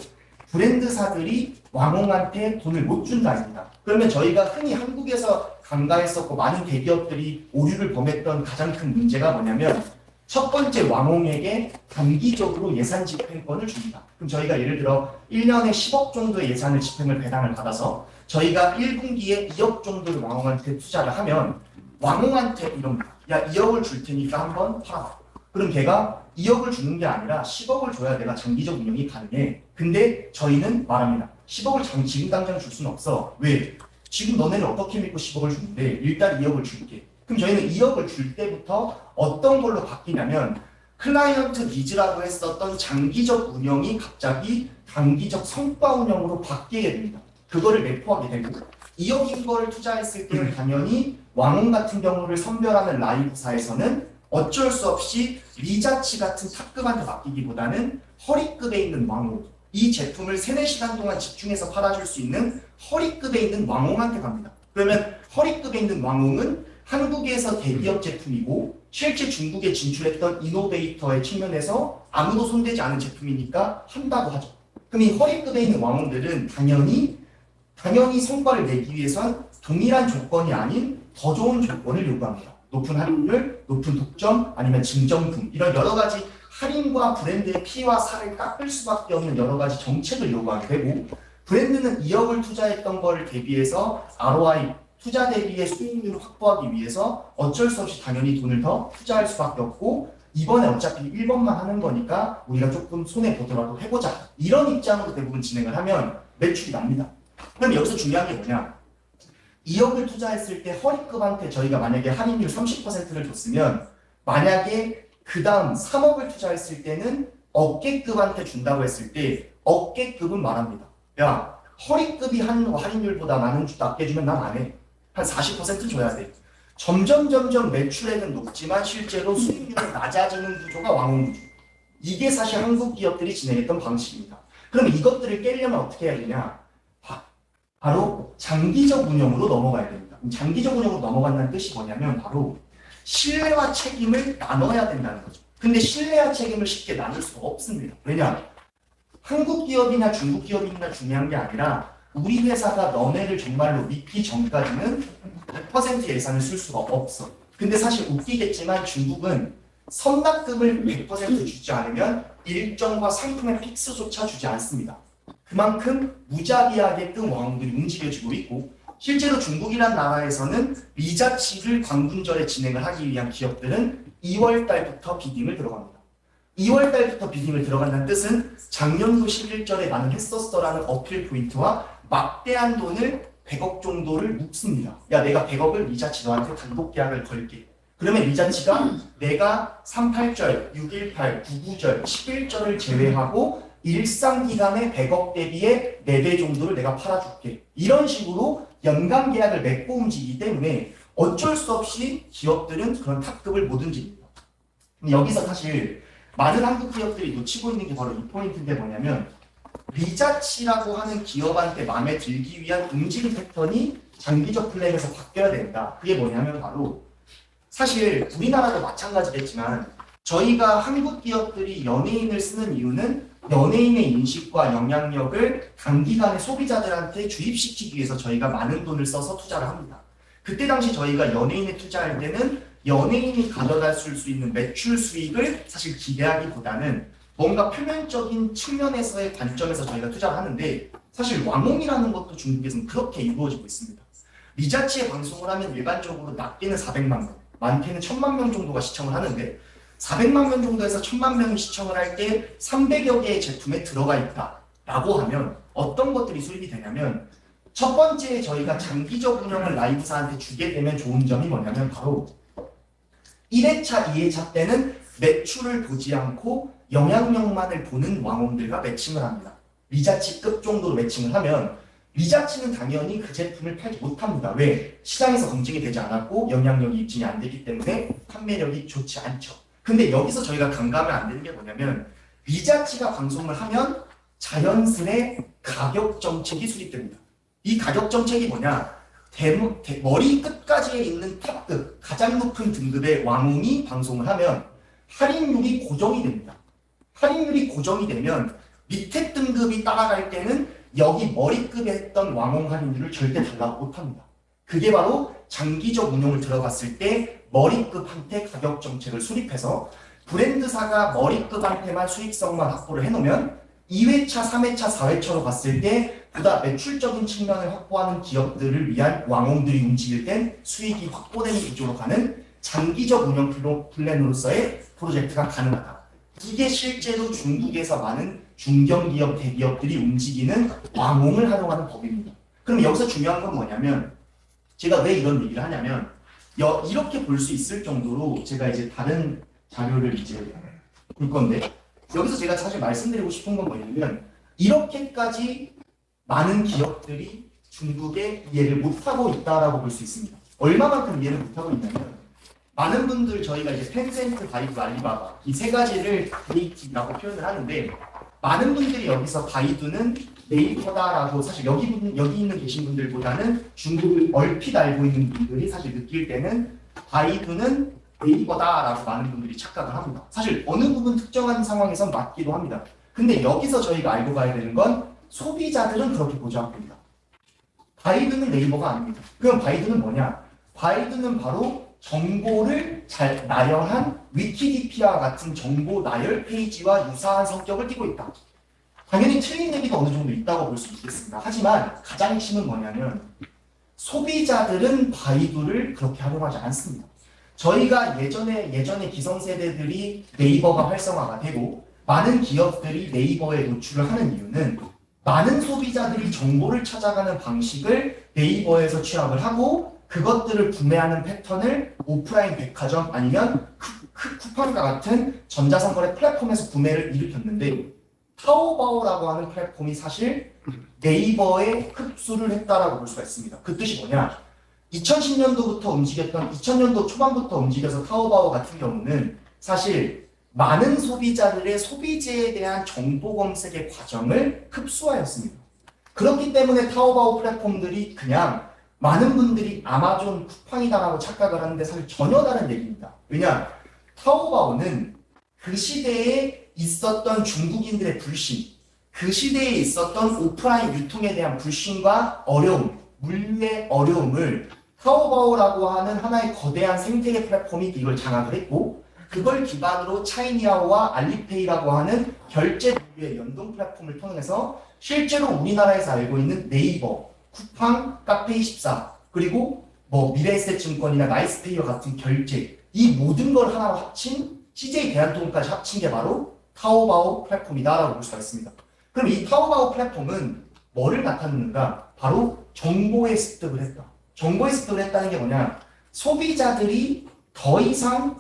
Speaker 4: 브랜드사들이 왕홍한테 돈을 못 준다입니다. 그러면 저희가 흔히 한국에서 간과했었고 많은 대기업들이 오류를 범했던 가장 큰 문제가 뭐냐면 첫 번째 왕홍에게 단기적으로 예산 집행권을 줍니다. 그럼 저희가 예를 들어 1년에 10억 정도의 예산을 집행을 배당을 받아서 저희가 1분기에 2억 정도를 왕홍한테 투자를 하면 왕홍한테 이럽니다. 야 2억을 줄 테니까 한번 팔아봐. 그럼 걔가 2억을 주는 게 아니라 10억을 줘야 내가 장기적 운영이 가능해. 근데 저희는 말합니다. 10억을 지금 당장 줄 수는 없어. 왜? 지금 너네는 어떻게 믿고 10억을 주는데 일단 2억을 줄게. 그럼 저희는 2억을 줄 때부터 어떤 걸로 바뀌냐면 클라이언트 니즈라고 했었던 장기적 운영이 갑자기 단기적 성과 운영으로 바뀌게 됩니다. 그거를 내포하게 되고 2억인 걸 투자했을 때는 당연히 왕홍 같은 경우를 선별하는 라이브사에서는 어쩔 수 없이 리자치 같은 탑급한테 맡기기보다는 허리급에 있는 왕홍, 이 제품을 3, 4시간 동안 집중해서 팔아줄 수 있는 허리급에 있는 왕홍한테 갑니다. 그러면 허리급에 있는 왕홍은 한국에서 대기업 제품이고 실제 중국에 진출했던 이노베이터의 측면에서 아무도 손대지 않은 제품이니까 한다고 하죠. 그럼 이 허리급에 있는 왕홍들은 당연히 성과를 내기 위해선 동일한 조건이 아닌 더 좋은 조건을 요구합니다. 높은 할인율, 높은 독점, 아니면 증정품 이런 여러 가지 할인과 브랜드의 피와 살을 깎을 수밖에 없는 여러 가지 정책을 요구하게 되고 브랜드는 2억을 투자했던 걸 대비해서 ROI, 투자 대비의 수익률을 확보하기 위해서 어쩔 수 없이 당연히 돈을 더 투자할 수밖에 없고 이번에 어차피 1번만 하는 거니까 우리가 조금 손해보더라도 해보자. 이런 입장으로 대부분 진행을 하면 매출이 납니다. 그럼 여기서 중요한 게 뭐냐? 2억을 투자했을 때 허리급한테 저희가 만약에 할인율 30%를 줬으면 만약에 그 다음 3억을 투자했을 때는 어깨급한테 준다고 했을 때 어깨급은 말합니다. 야, 허리급이 한 할인율보다 낮게 주면 난 안 해. 한 40% 줘야 돼. 점점 매출액은 높지만 실제로 수익률은 낮아지는 구조가 왕원 구조. 이게 사실 한국 기업들이 진행했던 방식입니다. 그럼 이것들을 깨려면 어떻게 해야 되냐? 바로 장기적 운영으로 넘어가야 됩니다. 장기적 운영으로 넘어간다는 뜻이 뭐냐면 바로 신뢰와 책임을 나눠야 된다는 거죠. 근데 신뢰와 책임을 쉽게 나눌 수가 없습니다. 왜냐? 한국 기업이나 중국 기업이나 중요한 게 아니라 우리 회사가 너네를 정말로 믿기 전까지는 100% 예산을 쓸 수가 없어. 근데 사실 웃기겠지만 중국은 선납금을 100% 주지 않으면 일정과 상품의 픽스조차 주지 않습니다. 그만큼 무자비하게끔 왕들이 움직여지고 있고 실제로 중국이란 나라에서는 리자치를 광군절에 진행을 하기 위한 기업들은 2월 달부터 비딩을 들어갑니다. 2월 달부터 비딩을 들어간다는 뜻은 작년도 11절에 나는 했었어라는 어필 포인트와 막대한 돈을 100억 정도를 묵습니다. 야, 내가 100억을 리자치 너한테 단독 계약을 걸게. 그러면 리자치가 내가 38절, 618, 99절, 11절을 제외하고 일상 기간의 100억 대비의 4배 정도를 내가 팔아줄게. 이런 식으로 연간 계약을 맺고 움직이기 때문에 어쩔 수 없이 기업들은 그런 탑급을 못 움직입니다. 여기서 사실 많은 한국 기업들이 놓치고 있는 게 바로 이 포인트인데 뭐냐면 리자치라고 하는 기업한테 마음에 들기 위한 움직임 패턴이 장기적 플랜에서 바뀌어야 된다. 그게 뭐냐면 바로 사실 우리나라도 마찬가지겠지만 저희가 한국 기업들이 연예인을 쓰는 이유는 연예인의 인식과 영향력을 단기간에 소비자들한테 주입시키기 위해서 저희가 많은 돈을 써서 투자를 합니다. 그때 당시 저희가 연예인에 투자할 때는 연예인이 가져다 줄 수 있는 매출 수익을 사실 기대하기보다는 뭔가 표면적인 측면에서의 관점에서 저희가 투자를 하는데 사실 왕홍이라는 것도 중국에서는 그렇게 이루어지고 있습니다. 리자치에 방송을 하면 일반적으로 낮게는 400만 명, 많게는 1000만 명 정도가 시청을 하는데 400만 명 정도에서 1000만 명이 시청을 할 때 300여 개의 제품에 들어가 있다라고 하면 어떤 것들이 수립이 되냐면 첫 번째 저희가 장기적 운영을 라이브사한테 주게 되면 좋은 점이 뭐냐면 바로 1회차, 2회차 때는 매출을 보지 않고 영향력만을 보는 왕원들과 매칭을 합니다. 리자치급 정도로 매칭을 하면 리자치는 당연히 그 제품을 팔지 못합니다. 왜? 시장에서 검증이 되지 않았고 영향력이 입증이 안 되기 때문에 판매력이 좋지 않죠. 근데 여기서 저희가 간과하면 안 되는 게 뭐냐면 리자치가 방송을 하면 자연스레 가격 정책이 수립됩니다. 이 가격 정책이 뭐냐? 머리 끝까지에 있는 탑급, 가장 높은 등급의 왕홍이 방송을 하면 할인율이 고정이 됩니다. 할인율이 고정이 되면 밑에 등급이 따라갈 때는 여기 머리급에 했던 왕홍 할인율을 절대 달라고 못합니다. 그게 바로 장기적 운용을 들어갔을 때 머리급한테 가격 정책을 수립해서 브랜드사가 머리급한테만 수익성만 확보를 해놓으면 2회차, 3회차, 4회차로 갔을 때 보다 매출적인 측면을 확보하는 기업들을 위한 왕홍들이 움직일 땐 수익이 확보되는 구조로 가는 장기적 운영 플랜으로서의 프로젝트가 가능하다. 이게 실제로 중국에서 많은 중견기업, 대기업들이 움직이는 왕홍을 활용하는 법입니다. 그럼 여기서 중요한 건 뭐냐면 제가 왜 이런 얘기를 하냐면 이렇게 볼 수 있을 정도로 제가 이제 다른 자료를 이제 볼 건데 여기서 제가 사실 말씀드리고 싶은 건 뭐냐면 이렇게까지 많은 기업들이 중국에 이해를 못하고 있다라고 볼 수 있습니다. 얼마만큼 이해를 못하고 있냐면 많은 분들 저희가 이제 텐센트, 바이두, 알리바바 이 세 가지를 네이티브라고 표현을 하는데 많은 분들이 여기서 바이두는 네이버다라고 사실 여기 있는 계신 분들보다는 중국을 얼핏 알고 있는 분들이 사실 느낄 때는 바이두는 네이버다라고 많은 분들이 착각을 합니다. 사실 어느 부분 특정한 상황에선 맞기도 합니다. 근데 여기서 저희가 알고 가야 되는 건 소비자들은 그렇게 보지 않습니다. 바이두는 네이버가 아닙니다. 그럼 바이두는 뭐냐? 바이두는 바로 정보를 잘 나열한 위키디피아 같은 정보 나열 페이지와 유사한 성격을 띠고 있다. 당연히 틀린 얘기도 어느 정도 있다고 볼 수 있겠습니다. 하지만 가장 핵심은 뭐냐면 소비자들은 바이두를 그렇게 활용하지 않습니다. 저희가 예전에 기성세대들이 네이버가 활성화가 되고 많은 기업들이 네이버에 노출을 하는 이유는 많은 소비자들이 정보를 찾아가는 방식을 네이버에서 취합을 하고 그것들을 구매하는 패턴을 오프라인 백화점 아니면 쿠팡과 같은 전자상거래 플랫폼에서 구매를 일으켰는데 타오바오라고 하는 플랫폼이 사실 네이버에 흡수를 했다라고 볼 수가 있습니다. 그 뜻이 뭐냐? 2010년도부터 움직였던 2000년도 초반부터 움직여서 타오바오 같은 경우는 사실 많은 소비자들의 소비재에 대한 정보 검색의 과정을 흡수하였습니다. 그렇기 때문에 타오바오 플랫폼들이 그냥 많은 분들이 아마존 쿠팡이다라고 착각을 하는데 사실 전혀 다른 얘기입니다. 왜냐? 타오바오는 그 시대에 있었던 중국인들의 불신, 그 시대에 있었던 오프라인 유통에 대한 불신과 어려움, 물리의 어려움을 타오바오라고 하는 하나의 거대한 생태계 플랫폼이 이걸 장악을 했고 그걸 기반으로 차이니아오와 알리페이라고 하는 결제 분류의 연동 플랫폼을 통해서 실제로 우리나라에서 알고 있는 네이버, 쿠팡, 카페24 그리고 뭐 미래에셋증권이나 나이스페이와 같은 결제 이 모든 걸 하나로 합친 CJ 대한통운까지 합친 게 바로 타오바오 플랫폼이다라고 볼 수가 있습니다. 그럼 이 타오바오 플랫폼은 뭐를 나타내는가? 바로 정보의 습득을 했다. 정보의 습득을 했다는 게 뭐냐? 소비자들이 더 이상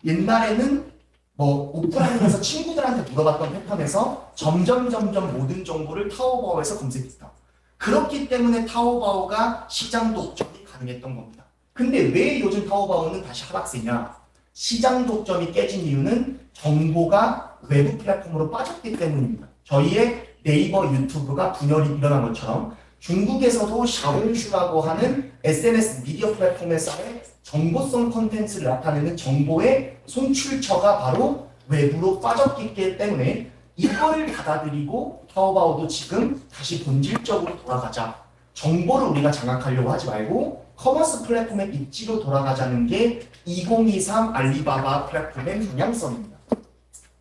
Speaker 4: 옛날에는 뭐 오프라인에서 친구들한테 물어봤던 패턴에서 점점 모든 정보를 타오바오에서 검색했다. 그렇기 때문에 타오바오가 시장 독점이 가능했던 겁니다. 근데 왜 요즘 타오바오는 다시 하락세냐? 시장 독점이 깨진 이유는 정보가 외부 플랫폼으로 빠졌기 때문입니다. 저희의 네이버, 유튜브가 분열이 일어난 것처럼 중국에서도 샤오슈라고 하는 SNS 미디어 플랫폼에서의 정보성 콘텐츠를 나타내는 정보의 송출처가 바로 외부로 빠졌기 때문에 이걸 받아들이고 타오바오도 지금 다시 본질적으로 돌아가자. 정보를 우리가 장악하려고 하지 말고 커머스 플랫폼의 입지로 돌아가자는 게 2023 알리바바 플랫폼의 방향성입니다.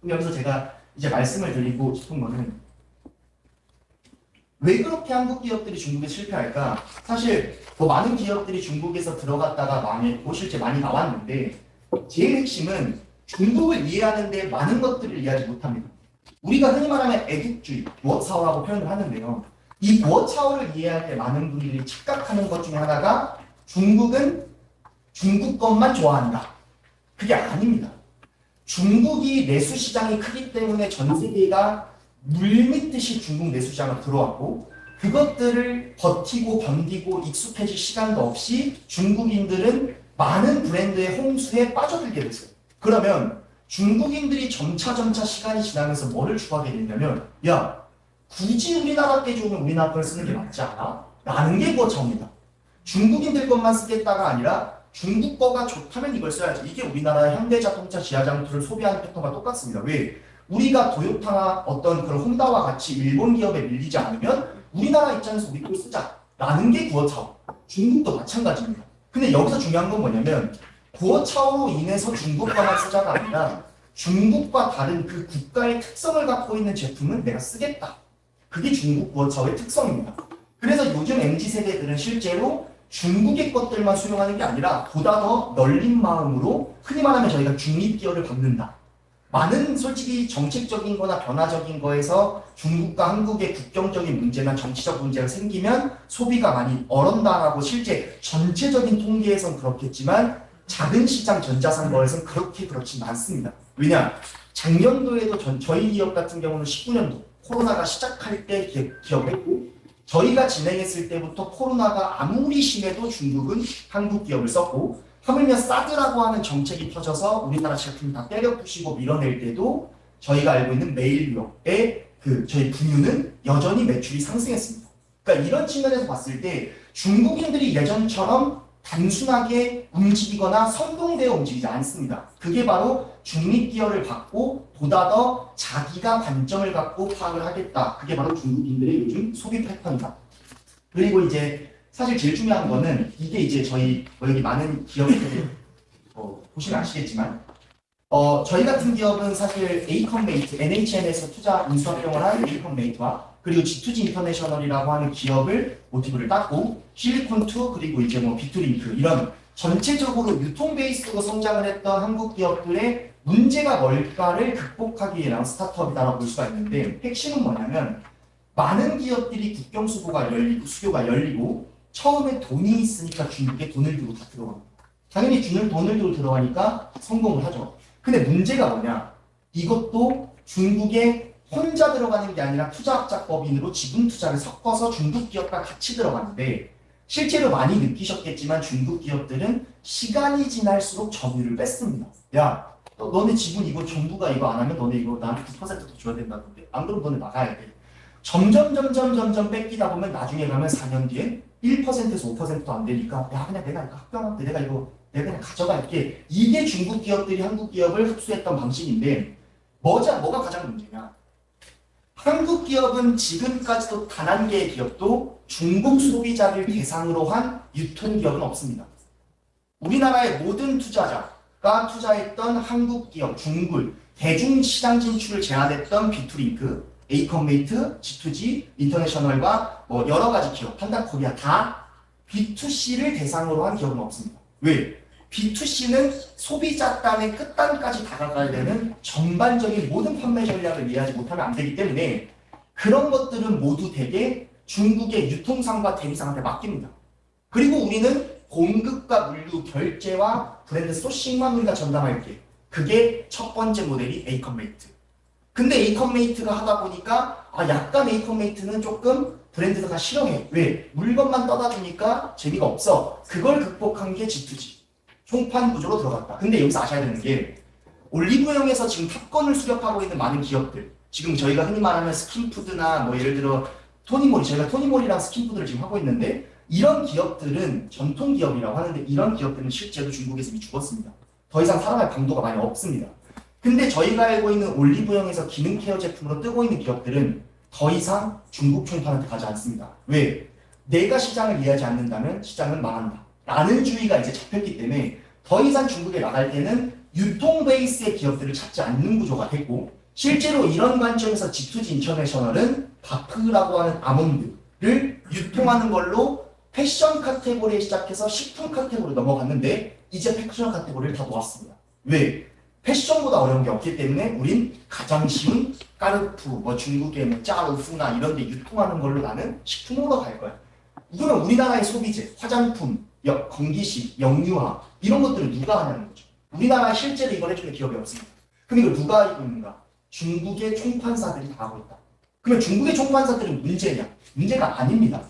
Speaker 4: 여기서 제가 이제 말씀을 드리고 싶은 거는 왜 그렇게 한국 기업들이 중국에 실패할까? 사실 뭐 많은 기업들이 중국에서 들어갔다가 망했고 실제 많이 나왔는데 제일 핵심은 중국을 이해하는 데 많은 것들을 이해하지 못합니다. 우리가 흔히 말하면 애국주의, 구어차오라고 표현을 하는데요. 이 구어차오를 이해할 때 많은 분들이 착각하는 것 중에 하나가 중국은 중국 것만 좋아한다. 그게 아닙니다. 중국이 내수시장이 크기 때문에 전 세계가 물밀듯이 중국 내수시장으로 들어왔고 그것들을 버티고 견디고 익숙해질 시간도 없이 중국인들은 많은 브랜드의 홍수에 빠져들게 됐어요. 그러면 중국인들이 점차 시간이 지나면서 뭐를 추구하게 됐냐면 야 굳이 우리나라 게 좋으면 우리나라 걸 쓰는 게 맞지 않아? 라는 게 구어차오입니다. 중국인들 것만 쓰겠다가 아니라 중국 거가 좋다면 이걸 써야지. 이게 우리나라의 현대자동차 지하장투를 소비하는 패턴과 똑같습니다. 왜? 우리가 도요타나 어떤 그런 혼다와 같이 일본 기업에 밀리지 않으면 우리나라 입장에서 우리 걸 쓰자 라는 게 구어차오. 중국도 마찬가지입니다. 근데 여기서 중요한 건 뭐냐면 구어차오로 인해서 중국 거만 쓰자가 아니라 중국과 다른 그 국가의 특성을 갖고 있는 제품은 내가 쓰겠다. 그게 중국 구어차오의 특성입니다. 그래서 요즘 MZ세대들은 실제로 중국의 것들만 수용하는 게 아니라 보다 더 널린 마음으로 흔히 말하면 저희가 중립기여를 받는다. 많은 솔직히 정책적인 거나 변화적인 거에서 중국과 한국의 국경적인 문제나 정치적 문제가 생기면 소비가 많이 얼었다라고 실제 전체적인 통계에선 그렇겠지만 작은 시장 전자상거래에서는 그렇진 않습니다. 왜냐? 작년도에도 저희 기업 같은 경우는 19년도 코로나가 시작할 때 기업했고 저희가 진행했을 때부터 코로나가 아무리 심해도 중국은 한국 기업을 썼고 하물며 사드라고 하는 정책이 터져서 우리나라 제품 다 때려 부시고 밀어낼 때도 저희가 알고 있는 메일유업의 저희 분유는 여전히 매출이 상승했습니다. 그러니까 이런 측면에서 봤을 때 중국인들이 예전처럼 단순하게 움직이거나 선동되어 움직이지 않습니다. 그게 바로 중립기여를 받고 보다 더 자기가 관점을 갖고 파악을 하겠다. 그게 바로 중국인들의 요즘 소비 패턴이다. 그리고 이제 사실 제일 중요한 거는 이게 이제 저희 여기 많은 기업들이 보시면 아시겠지만 저희 같은 기업은 사실 에이컨메이트, NHN에서 투자 인수합병을 한 에이컨메이트와 그리고 G2G 인터내셔널이라고 하는 기업을 모티브를 땄고 실리콘2 그리고 이제 뭐 비투링크 이런 전체적으로 유통 베이스로 성장을 했던 한국 기업들의 문제가 뭘까를 극복하기 위한 스타트업이다라고 볼 수가 있는데 핵심은 뭐냐면 많은 기업들이 국경 수교가 열리고 처음에 돈이 있으니까 중국에 돈을 들고 다 들어갑니다. 당연히 돈을 들고 들어가니까 성공을 하죠. 근데 문제가 뭐냐? 이것도 중국에 혼자 들어가는 게 아니라 투자학자법인으로 지분 투자를 섞어서 중국 기업과 같이 들어가는데 실제로 많이 느끼셨겠지만 중국 기업들은 시간이 지날수록 점유율을 뺐습니다. 야, 너네 지분 이거 정부가 이거 안 하면 너네 이거 나한테 9%더 줘야 된다던데. 안 그러면 너네 나가야 돼. 점점 뺏기다 보면 나중에 가면 4년 뒤에 1%에서 5%도 안 되니까 야 그냥 내가 이거 합병한데 내가 그냥 가져갈게. 이게 중국 기업들이 한국 기업을 흡수했던 방식인데 뭐가 가장 문제냐? 한국 기업은 지금까지도 단 한 개의 기업도 중국 소비자를 대상으로 한 유통기업은 없습니다. 우리나라의 모든 투자자가 투자했던 한국 기업, 중굴, 대중시장 진출을 제안했던 비투링크, 에이컨메이트, G2G, 인터내셔널과 뭐 여러 가지 기업, 판다코리아 다 B2C를 대상으로 한 기업은 없습니다. 왜? B2C는 소비자 단의 끝단까지 다가가야 되는 전반적인 모든 판매 전략을 이해하지 못하면 안 되기 때문에 그런 것들은 모두 대개 중국의 유통상과 대리상한테 맡깁니다. 그리고 우리는 공급과 물류, 결제와 브랜드 소싱만 우리가 전담할게. 그게 첫 번째 모델이 에이컨메이트. 근데 에이컨메이트가 하다 보니까 약간 에이컨메이트는 조금 브랜드가 싫어해. 왜? 물건만 떠다 주니까 재미가 없어. 그걸 극복한 게 G2G. 총판 구조로 들어갔다. 근데 여기서 아셔야 되는 게 올리브영에서 지금 탑건을 수렵하고 있는 많은 기업들, 지금 저희가 흔히 말하는 스킨푸드나 뭐 예를 들어 토니모리, 저희가 토니모리랑 스킨푸드를 지금 하고 있는데 이런 기업들은 전통 기업이라고 하는데 이런 기업들은 실제로 중국에서 이미 죽었습니다. 더 이상 살아날 강도가 많이 없습니다. 근데 저희가 알고 있는 올리브영에서 기능 케어 제품으로 뜨고 있는 기업들은 더 이상 중국 총판한테 가지 않습니다. 왜? 내가 시장을 이해하지 않는다면 시장은 망한다. 라는 주의가 이제 잡혔기 때문에 더 이상 중국에 나갈 때는 유통 베이스의 기업들을 찾지 않는 구조가 됐고 실제로 이런 관점에서 G2G 인터내셔널은 바프라고 하는 아몬드를 유통하는 걸로 패션 카테고리에 시작해서 식품 카테고리로 넘어갔는데 이제 패션 카테고리를 다 놓았습니다. 왜? 패션보다 어려운 게 없기 때문에 우린 가장 쉬운 까르푸, 뭐 중국의 뭐 짜르푸나 이런 데 유통하는 걸로 나는 식품으로 갈 거야. 그러면 우리나라의 소비재, 화장품, 건기식, 영유아 이런 것들을 누가 하냐는 거죠. 우리나라에 실제로 이걸 해주는 기업이 없습니다. 그럼 이걸 누가 하고 있는가? 중국의 총판사들이 다 하고 있다. 그러면 중국의 총판사들은 문제냐? 문제가 아닙니다.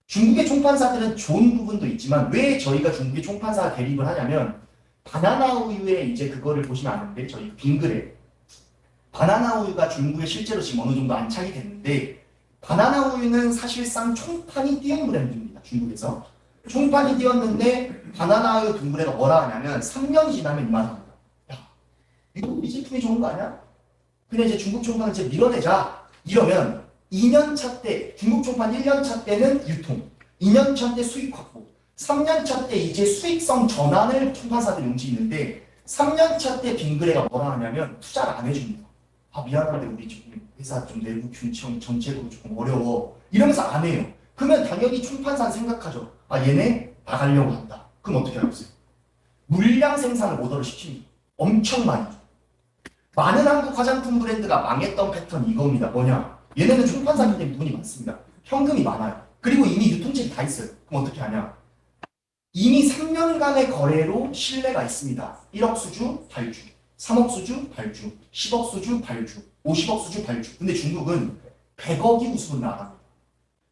Speaker 4: 중국의 총판사들은 좋은 부분도 있지만 왜 저희가 중국의 총판사 대립을 하냐면 바나나 우유에 이제 그거를 보시면 아는데 저희 빙그레 바나나 우유가 중국에 실제로 지금 어느 정도 안착이 됐는데 바나나 우유는 사실상 총판이 띄운 브랜드입니다. 중국에서 총판이 띄웠는데 바나나 우유 빙그레가 뭐라 하냐면 3년이 지나면 이만합니다. 야 이거 우리 제품이 좋은 거 아니야? 그냥 이제 중국 총판을 이제 밀어내자 이러면 2년차 때 중국 총판 1년차 때는 유통 2년차 때 수익 확보 3년차 때 이제 수익성 전환을 총판사들이 움직이는데 3년차 때 빙그레가 뭐라 하냐면 투자를 안 해줍니다. 미안한데 우리 조금 회사 좀 내부 균형 정책으로 조금 어려워 이러면서 안 해요. 그러면 당연히 총판사는 생각하죠. 얘네 나가려고 한다. 그럼 어떻게 하겠어요? 물량 생산을 오더를 시킵니다. 엄청 많은 한국 화장품 브랜드가 망했던 패턴이 이겁니다. 뭐냐? 얘네는 총판사기 때문에 돈이 많습니다. 현금이 많아요. 그리고 이미 유통책이 다 있어요. 그럼 어떻게 하냐? 이미 3년간의 거래로 신뢰가 있습니다. 1억 수주 발주, 3억 수주 발주, 10억 수주 발주, 50억 수주 발주. 근데 중국은 100억이 우수분 나갑니다.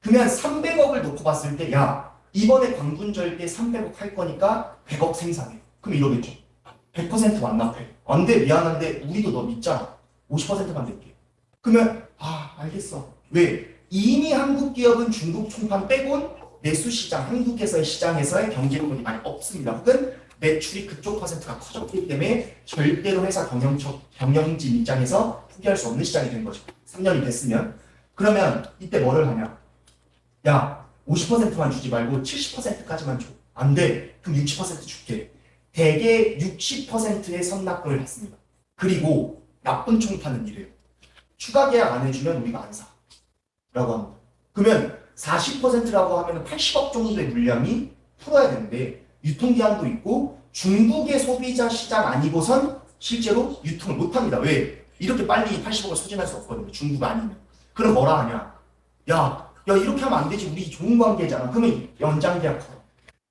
Speaker 4: 그러면 300억을 놓고 봤을 때 야 이번에 광분절 때 300억 할 거니까 100억 생산해. 그럼 이러겠죠. 100% 완납해. 안 돼, 미안한데 우리도 너 믿잖아. 50%만 낼게. 그러면 알겠어. 왜? 이미 한국 기업은 중국 총판 빼곤 내수시장, 한국에서의 시장에서의 경쟁력이 많이 없습니다. 혹은 매출이 그쪽 퍼센트가 커졌기 때문에 절대로 회사 경영진 입장에서 포기할 수 없는 시장이 된 거죠. 3년이 됐으면. 그러면 이때 뭐를 하냐? 야, 50%만 주지 말고 70%까지만 줘. 안 돼. 그럼 60% 줄게. 대개 60%의 선납금을 받습니다. 그리고 나쁜 총판은 이래요. 추가 계약 안 해주면 우리가 안 사. 라고 합니다. 그러면 40%라고 하면 80억 정도의 물량이 풀어야 되는데 유통기한도 있고 중국의 소비자 시장 아니고선 실제로 유통을 못합니다. 왜? 이렇게 빨리 80억을 소진할 수 없거든요. 중국 아니면. 그럼 뭐라 하냐? 야 야 이렇게 하면 안 되지. 우리 좋은 관계잖아. 그러면 연장 계약하라.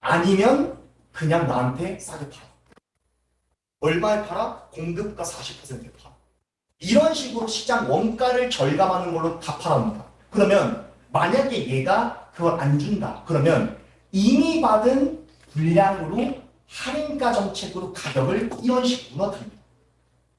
Speaker 4: 아니면 그냥 나한테 싸게 팔아. 얼마에 팔아? 공급가 40%에 팔아. 이런 식으로 시장 원가를 절감하는 걸로 다 팔아옵니다. 그러면 만약에 얘가 그걸 안 준다. 그러면 이미 받은 분량으로 할인가 정책으로 가격을 이런 식 무너뜨립니다.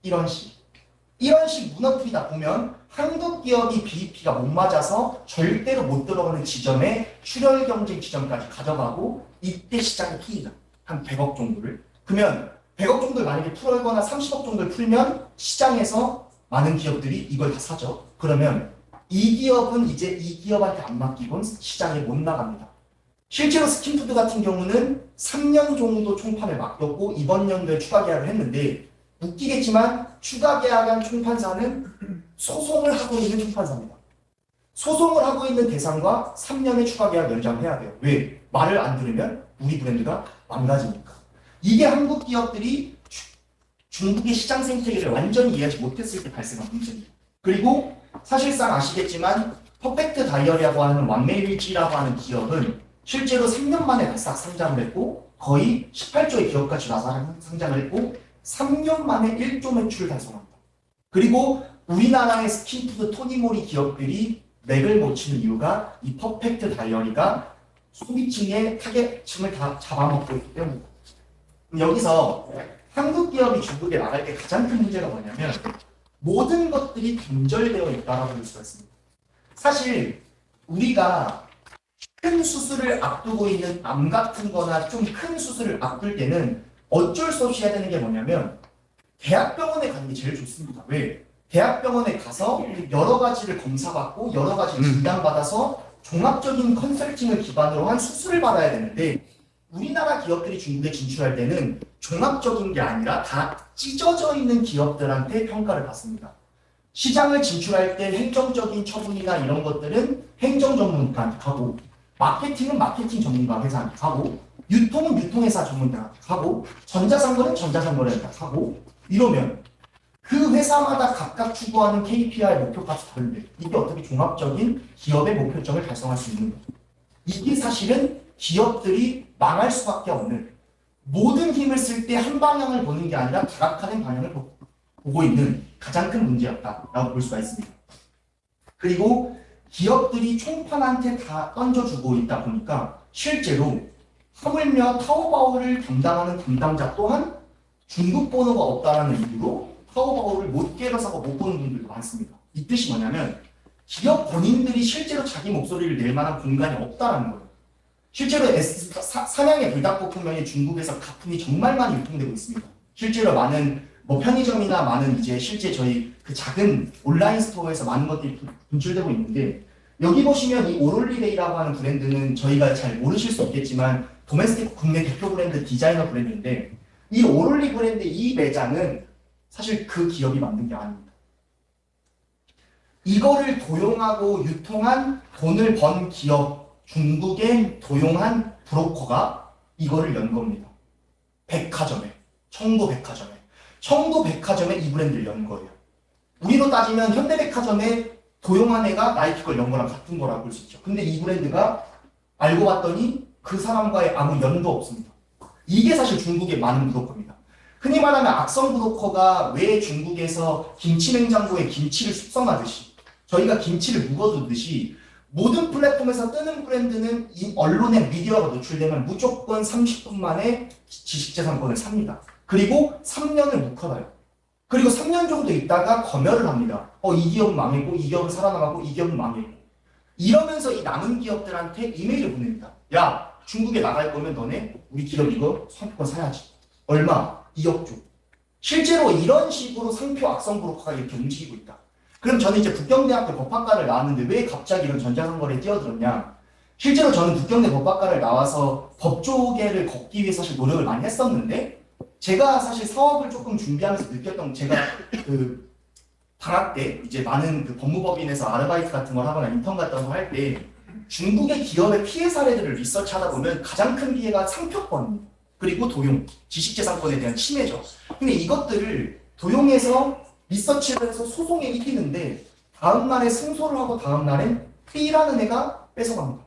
Speaker 4: 이런 식 무너뜨리다 보면 한국 기업이 BEP가 못 맞아서 절대로 못 들어가는 지점에 출혈 경쟁 지점까지 가져가고 이때 시장이 풀리다. 한 100억 정도를. 그러면 100억 정도를 만약에 풀거나 30억 정도를 풀면 시장에서 많은 기업들이 이걸 다 사죠. 그러면 이 기업은 이제 이 기업한테 안 맡기곤 시장에 못 나갑니다. 실제로 스킨푸드 같은 경우는 3년 정도 총판을 맡겼고 이번 연도에 추가 계약을 했는데 웃기겠지만 추가 계약한 총판사는 소송을 하고 있는 총판사입니다. 소송을 하고 있는 대상과 3년의 추가 계약 연장을 해야 돼요. 왜? 말을 안 들으면 우리 브랜드가 망가지니까. 이게 한국 기업들이 중국의 시장 생태계를 완전히 이해하지 못했을 때 발생한 문제입니다. 그리고 사실상 아시겠지만 퍼펙트 다이어리라고 하는 완메일지라고 하는 기업은 실제로 3년 만에 나스닥 상장을 했고 거의 18조의 기업가치 나스닥 상장을 했고 3년 만에 1조 매출을 달성합니다. 그리고 우리나라의 스킨푸드 토니모리 기업들이 맥을 못 치는 이유가 이 퍼펙트 다이어리가 소비층의 타겟층을 다 잡아먹고 있기 때문입니다. 여기서 한국 기업이 중국에 나갈 때 가장 큰 문제가 뭐냐면 모든 것들이 단절되어 있다라고 볼 수가 있습니다. 사실 우리가 큰 수술을 앞두고 있는 암 같은 거나 좀 큰 수술을 앞둘 때는 어쩔 수 없이 해야 되는 게 뭐냐면 대학병원에 가는 게 제일 좋습니다. 왜? 대학병원에 가서 여러 가지를 검사받고 여러 가지 진단받아서 종합적인 컨설팅을 기반으로 한 수술을 받아야 되는데 우리나라 기업들이 중국에 진출할 때는 종합적인 게 아니라 다 찢어져 있는 기업들한테 평가를 받습니다. 시장을 진출할 때 행정적인 처분이나 이런 것들은 행정 전문가한테 가고 마케팅은 마케팅 전문가 회사한테 가고 유통은 유통회사 전문가한테 가고 전자상거래는 전자상거래한테 가고 이러면 그 회사마다 각각 추구하는 KPI 목표까지 다른데 이게 어떻게 종합적인 기업의 목표점을 달성할 수 있는 거죠. 이게 사실은 기업들이 망할 수밖에 없는 모든 힘을 쓸 때 한 방향을 보는 게 아니라 다각화된 방향을 보고 있는 가장 큰 문제였다라고 볼 수가 있습니다. 그리고 기업들이 총판한테 다 던져주고 있다 보니까 실제로 하물며 타오바오를 담당하는 담당자 또한 중국 번호가 없다는 이유로 타오바오를 못 깨려서가 못 보는 분들도 많습니다. 이 뜻이 뭐냐면 기업 본인들이 실제로 자기 목소리를 낼 만한 공간이 없다는 거예요. 실제로 사냥의 불닭볶음면이 중국에서 가품이 정말 많이 유통되고 있습니다. 실제로 많은 편의점이나 많은 이제 실제 저희 그 작은 온라인 스토어에서 많은 것들이 분출되고 있는데 여기 보시면 이 오롤리데이라고 하는 브랜드는 저희가 잘 모르실 수 있겠지만 도메스틱 국내 대표 브랜드 디자이너 브랜드인데 이 오롤리 브랜드 이 매장은 사실 그 기업이 만든 게 아닙니다. 이거를 도용하고 유통한 돈을 번 기업 중국에 도용한 브로커가 이거를 연 겁니다. 백화점에 청도 백화점에 이 브랜드를 연 거예요. 우리로 따지면 현대백화점에 도용한 애가 나이키 걸 연 거랑 같은 거라고 볼 수 있죠. 근데 이 브랜드가 알고 봤더니 그 사람과의 아무 연도 없습니다. 이게 사실 중국의 많은 브로커입니다. 흔히 말하면 악성 브로커가 왜 중국에서 김치냉장고에 김치를 숙성하듯이 저희가 김치를 묵어두듯이 모든 플랫폼에서 뜨는 브랜드는 이 언론의 미디어가 노출되면 무조건 30분 만에 지식재산권을 삽니다. 그리고 3년을 묵혀놔요. 그리고 3년 정도 있다가 검열을 합니다. 이 기업은 망했고 이 기업은 살아남았고 이 기업은 망했고 이러면서 이 남은 기업들한테 이메일을 보냅니다. 야 중국에 나갈 거면 너네 우리 기업 이거 상표권 사야지. 얼마? 2억 줘. 실제로 이런 식으로 상표 악성 브로커가 이렇게 움직이고 있다. 그럼 저는 이제 북경대학교 법학과를 나왔는데 왜 갑자기 이런 전자상거래에 뛰어들었냐? 실제로 저는 북경대 법학과를 나와서 법조계를 걷기 위해 사실 노력을 많이 했었는데 제가 사실 사업을 조금 준비하면서 느꼈던 제가 그 방학 때 이제 많은 그 법무법인에서 아르바이트 같은 걸 하거나 인턴 같은 거 할 때 중국의 기업의 피해 사례들을 리서치하다 보면 가장 큰 피해가 상표권 그리고 도용, 지식재산권에 대한 침해죠. 근데 이것들을 도용해서 리서치를 해서 소송에 이기는데 다음 날에 승소를 하고 다음 날엔 B라는 애가 뺏어갑니다.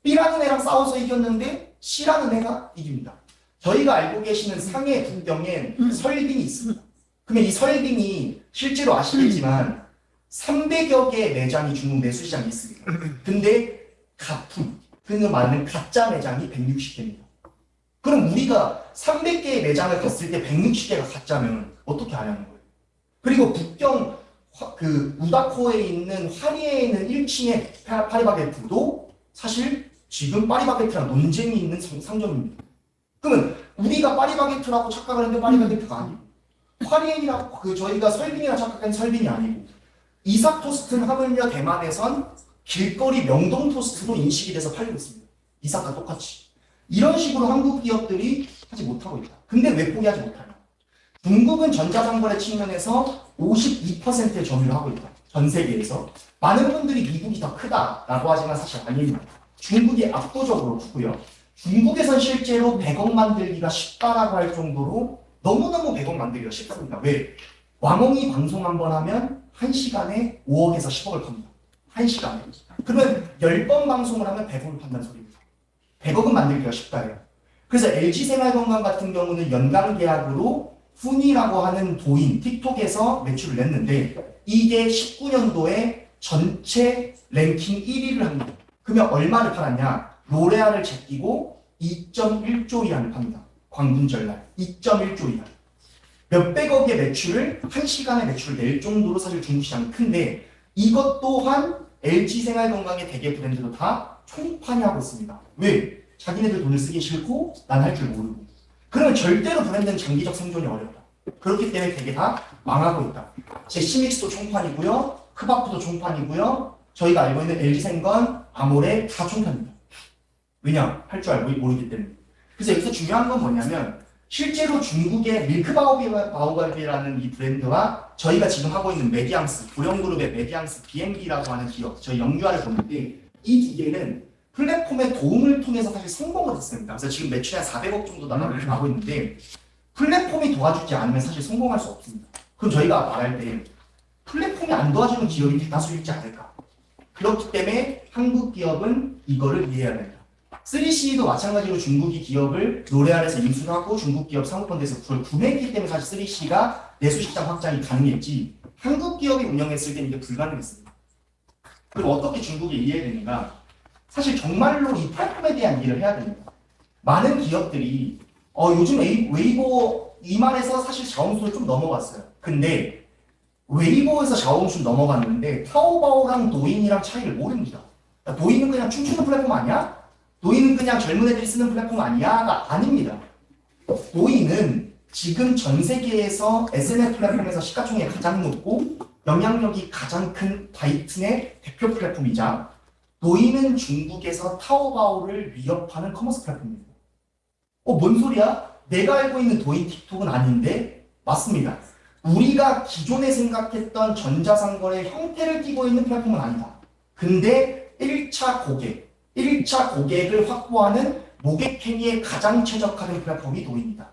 Speaker 4: B라는 애랑 싸워서 이겼는데 C라는 애가 이깁니다. 저희가 알고 계시는 상해 북경엔 설빙이 있습니다. 그러면 이 설빙이 실제로 아시겠지만 300여 개의 매장이 중국 내수시장에 있습니다. 근데 가품, 그는 말하는 가짜 매장이 160개입니다. 그럼 우리가 300개의 매장을 갔을 때 160개가 가짜면 어떻게 하냐는 거예요. 그리고 북경 그 우다코에 있는 화리에 있는 1층의 파리바게트도 사실 지금 파리바게트랑 논쟁이 있는 상점입니다. 그러면 우리가 파리바게트라고 착각을 했는데 파리바게트가 아니고 화리엔이라고 그 저희가 설빙이라 착각한 설빙이 아니고 이삭 토스트는 하물며 대만에선 길거리 명동 토스트로 인식이 돼서 팔리고 있습니다. 이삭과 똑같이. 이런 식으로 한국 기업들이 하지 못하고 있다. 근데 왜 포기하지 못하냐? 중국은 전자상거래 측면에서 52%의 점유를 하고 있다. 전 세계에서. 많은 분들이 미국이 더 크다라고 하지만 사실 아닙니다. 중국이 압도적으로 크고요. 중국에선 실제로 100억 만들기가 쉽다라고 할 정도로 너무너무 100억 만들기가 쉽습니다. 왜? 왕홍이 방송 한 번 하면 1시간에 5억에서 10억을 팝니다. 1시간에. 그러면 10번 방송을 하면 100억을 판다는 소리입니다. 100억은 만들기가 쉽다예요. 그래서 LG생활건강 같은 경우는 연간 계약으로 훈이라고 하는 도인, 틱톡에서 매출을 냈는데 이게 19년도에 전체 랭킹 1위를 합니다. 그러면 얼마를 팔았냐? 로레알을 제끼고 2.1조 위안을 팝니다. 광분절날 2.1조 위안. 몇백억의 매출을 1시간에 매출을 낼 정도로 사실 중국 시장이 큰데 이것 또한 LG생활건강의 대개 브랜드도 다 총판이 하고 있습니다. 왜? 자기네들 돈을 쓰기 싫고 난 할 줄 모르고. 그러면 절대로 브랜드는 장기적 생존이 어렵다. 그렇기 때문에 되게 다 망하고 있다. 제시믹스도 총판이고요. 크바프도 총판이고요. 저희가 알고 있는 LG생건, 아모레 다 총판입니다. 왜냐? 할 줄 알고 모르기 때문에. 그래서 여기서 중요한 건 뭐냐면 실제로 중국의 밀크바오갈비라는 이 브랜드와 저희가 지금 하고 있는 메디앙스, 고령그룹의 메디앙스 비행기라고 하는 기업, 저희 영유아를 보는데 이 두 개는 플랫폼의 도움을 통해서 사실 성공을 했습니다. 그래서 지금 매출이 한 400억 정도 나가고 있는데 플랫폼이 도와주지 않으면 사실 성공할 수 없습니다. 그럼 저희가 말할 때 플랫폼이 안 도와주는 기업이 대다수일지 않을까? 그렇기 때문에 한국 기업은 이거를 이해해야 됩니다. 3C도 마찬가지로 중국이 기업을 로레알에서 인수를 하고 중국 기업 사모펀드에서 그걸 구매했기 때문에 사실 3C가 내수시장 확장이 가능했지 한국 기업이 운영했을 때는 이게 불가능했습니다. 그럼 어떻게 중국이 이해되는가? 사실 정말로 이 플랫폼에 대한 이해를 해야 됩니다. 많은 기업들이 요즘 웨이보 이만해서 사실 샤오홍슈를 좀 넘어갔어요. 근데 웨이보에서 샤오홍슈 넘어갔는데 타오바오랑 도인이랑 차이를 모릅니다. 도인은 그냥 춤추는 플랫폼 아니야? 도인은 그냥 젊은 애들이 쓰는 플랫폼 아니야?가 아닙니다. 도인은 지금 전 세계에서 SNS 플랫폼에서 시가총액이 가장 높고 영향력이 가장 큰 바이튼의 대표 플랫폼이자 도인은 중국에서 타오바오를 위협하는 커머스 플랫폼입니다. 뭔 소리야? 내가 알고 있는 도인 틱톡은 아닌데? 맞습니다. 우리가 기존에 생각했던 전자상거래 형태를 띠고 있는 플랫폼은 아니다. 근데 1차 고객을 확보하는 모객행위에 가장 최적화된 플랫폼이 도인이다.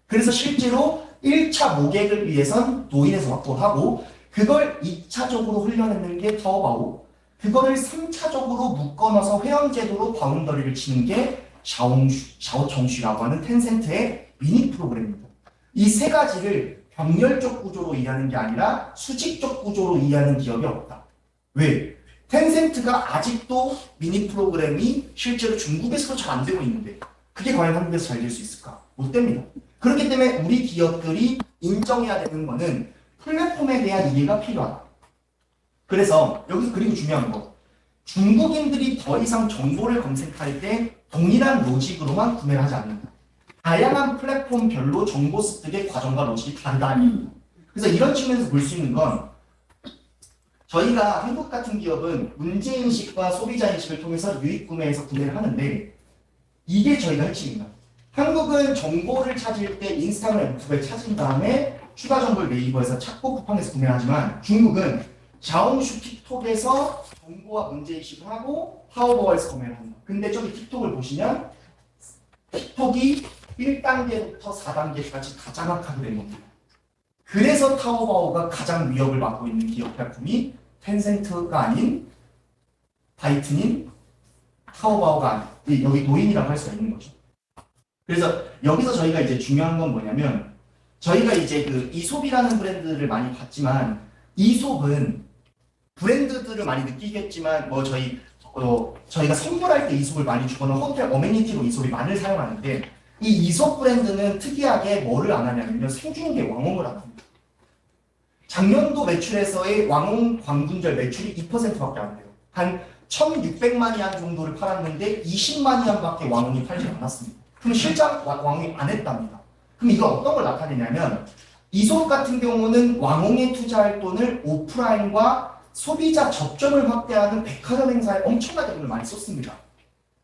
Speaker 4: 그래서 실제로 1차 모객을 위해선 도인에서 확보를 하고 그걸 2차적으로 훈련해낸 게 타오바오, 그거를 3차적으로 묶어넣어서 회원제도로 바운더리를 치는 게 샤오청슈라고 하는 텐센트의 미니 프로그램입니다. 이 세 가지를 병렬적 구조로 이해하는 게 아니라 수직적 구조로 이해하는 기업이 없다. 왜? 텐센트가 아직도 미니 프로그램이 실제로 중국에서도 잘 안 되고 있는데 그게 과연 한국에서 잘 될 수 있을까? 못 됩니다. 그렇기 때문에 우리 기업들이 인정해야 되는 거는 플랫폼에 대한 이해가 필요하다. 그래서 여기서 그리고 중요한 거, 중국인들이 더 이상 정보를 검색할 때 동일한 로직으로만 구매를 하지 않는다. 다양한 플랫폼별로 정보 습득의 과정과 로직이 다르다는 겁니다. 그래서 이런 측면에서 볼 수 있는 건 저희가 한국 같은 기업은 문제인식과 소비자인식을 통해서 유입구매에서 구매를 하는데 이게 저희가 핵심입니다. 한국은 정보를 찾을 때 인스타그램, 유튜브에 찾은 다음에 추가 정보를 네이버에서 찾고 쿠팡에서 구매를 하지만 중국은 샤오홍슈 틱톡에서 정보와 문제인식을 하고 타오바오에서 구매를 한다. 근데 저기 틱톡을 보시면 틱톡이 1단계부터 4단계까지 다 장악하게 된 겁니다. 그래서 타오바오가 가장 위협을 받고 있는 기업 플랫폼이 텐센트가 아닌 바이튼인 타오바오가 여기 노인이라고 할 수가 있는 거죠. 그래서 여기서 저희가 이제 중요한 건 뭐냐면 저희가 이제 그 이솝이라는 브랜드를 많이 봤지만 이솝은 브랜드들을 많이 느끼겠지만 뭐 저희가 선물할 때 이솝을 많이 주거나 호텔 어메니티로 이솝이 많이 사용하는데 이 이솝 브랜드는 특이하게 뭐를 안 하냐면요. 생중계 왕홍을 안 합니다. 작년도 매출에서의 왕홍 광분절 매출이 2%밖에 안 돼요. 한 1,600만 위안 정도를 팔았는데 20만 위안밖에 왕홍이 팔지 않았습니다. 그럼 실장 왕홍이 안 했답니다. 그럼 이거 어떤 걸 나타내냐면 이솝 같은 경우는 왕홍에 투자할 돈을 오프라인과 소비자 접점을 확대하는 백화점 행사에 엄청나게 돈을 많이 썼습니다.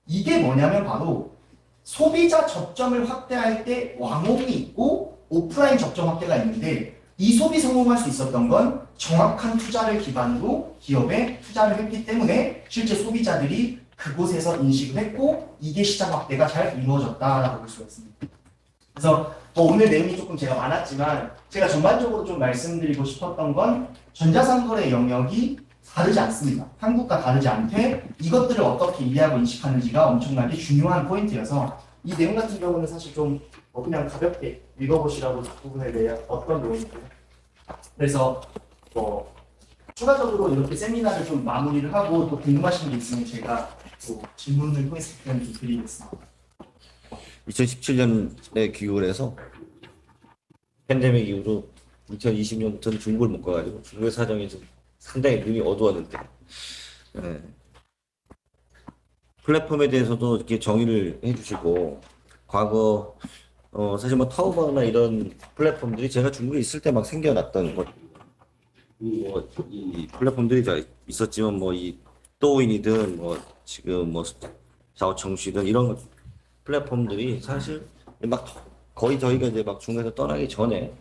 Speaker 4: 이게 뭐냐면 바로 소비자 접점을 확대할 때 왕홍이 있고 오프라인 접점 확대가 있는데 이솝이 성공할 수 있었던 건 정확한 투자를 기반으로 기업에 투자를 했기 때문에 실제 소비자들이 그곳에서 인식을 했고 이게 시장 확대가 잘 이루어졌다라고 볼 수가 있습니다. 그래서 오늘 내용이 조금 제가 많았지만 제가 전반적으로 좀 말씀드리고 싶었던 건 전자상거래 영역이 다르지 않습니다. 한국과 다르지 않되 이것들을 어떻게 이해하고 인식하는지가 엄청나게 중요한 포인트여서 이 내용 같은 경우는 사실 좀 그냥 가볍게 읽어보시라고 부분에 대해 어떤 내용인가요? 그래서 추가적으로 이렇게 세미나를 좀 마무리를 하고 또 궁금하신 게 있으면 제가 또 질문을 통해서 답변을 좀 드리겠습니다.
Speaker 2: 2017년에 귀국을 해서 팬데믹 이후로 2020년부터는 중국을 못 가가지고 중국의 사정이 좀 상당히 눈이 어두웠는데 네. 플랫폼에 대해서도 이렇게 정의를 해주시고 과거 사실 뭐 타오바오나 이런 플랫폼들이 제가 중국에 있을 때 막 생겨났던 이 플랫폼들이 다 있었지만 뭐 이 또인이든 뭐 지금 뭐 샤오청취든 이런 플랫폼들이 사실 막 거의 저희가 이제 막 중국에서 떠나기 전에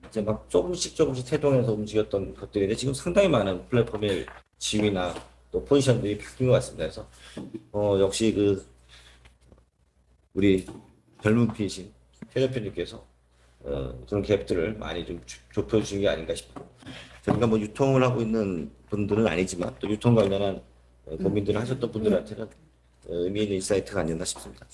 Speaker 2: 이제 막 조금씩 태동해서 움직였던 것들인데 지금 상당히 많은 플랫폼의 지위나 또 포지션들이 바뀐 것 같습니다. 그래서 역시 그 우리 젊은 피이신 최 대표님께서 그런 갭들을 많이 좀 좁혀주신 게 아닌가 싶고 저희가 뭐 유통을 하고 있는 분들은 아니지만 또 유통 관련한 고민들을 하셨던 분들한테는 의미 있는 인사이트가 아니었나 싶습니다.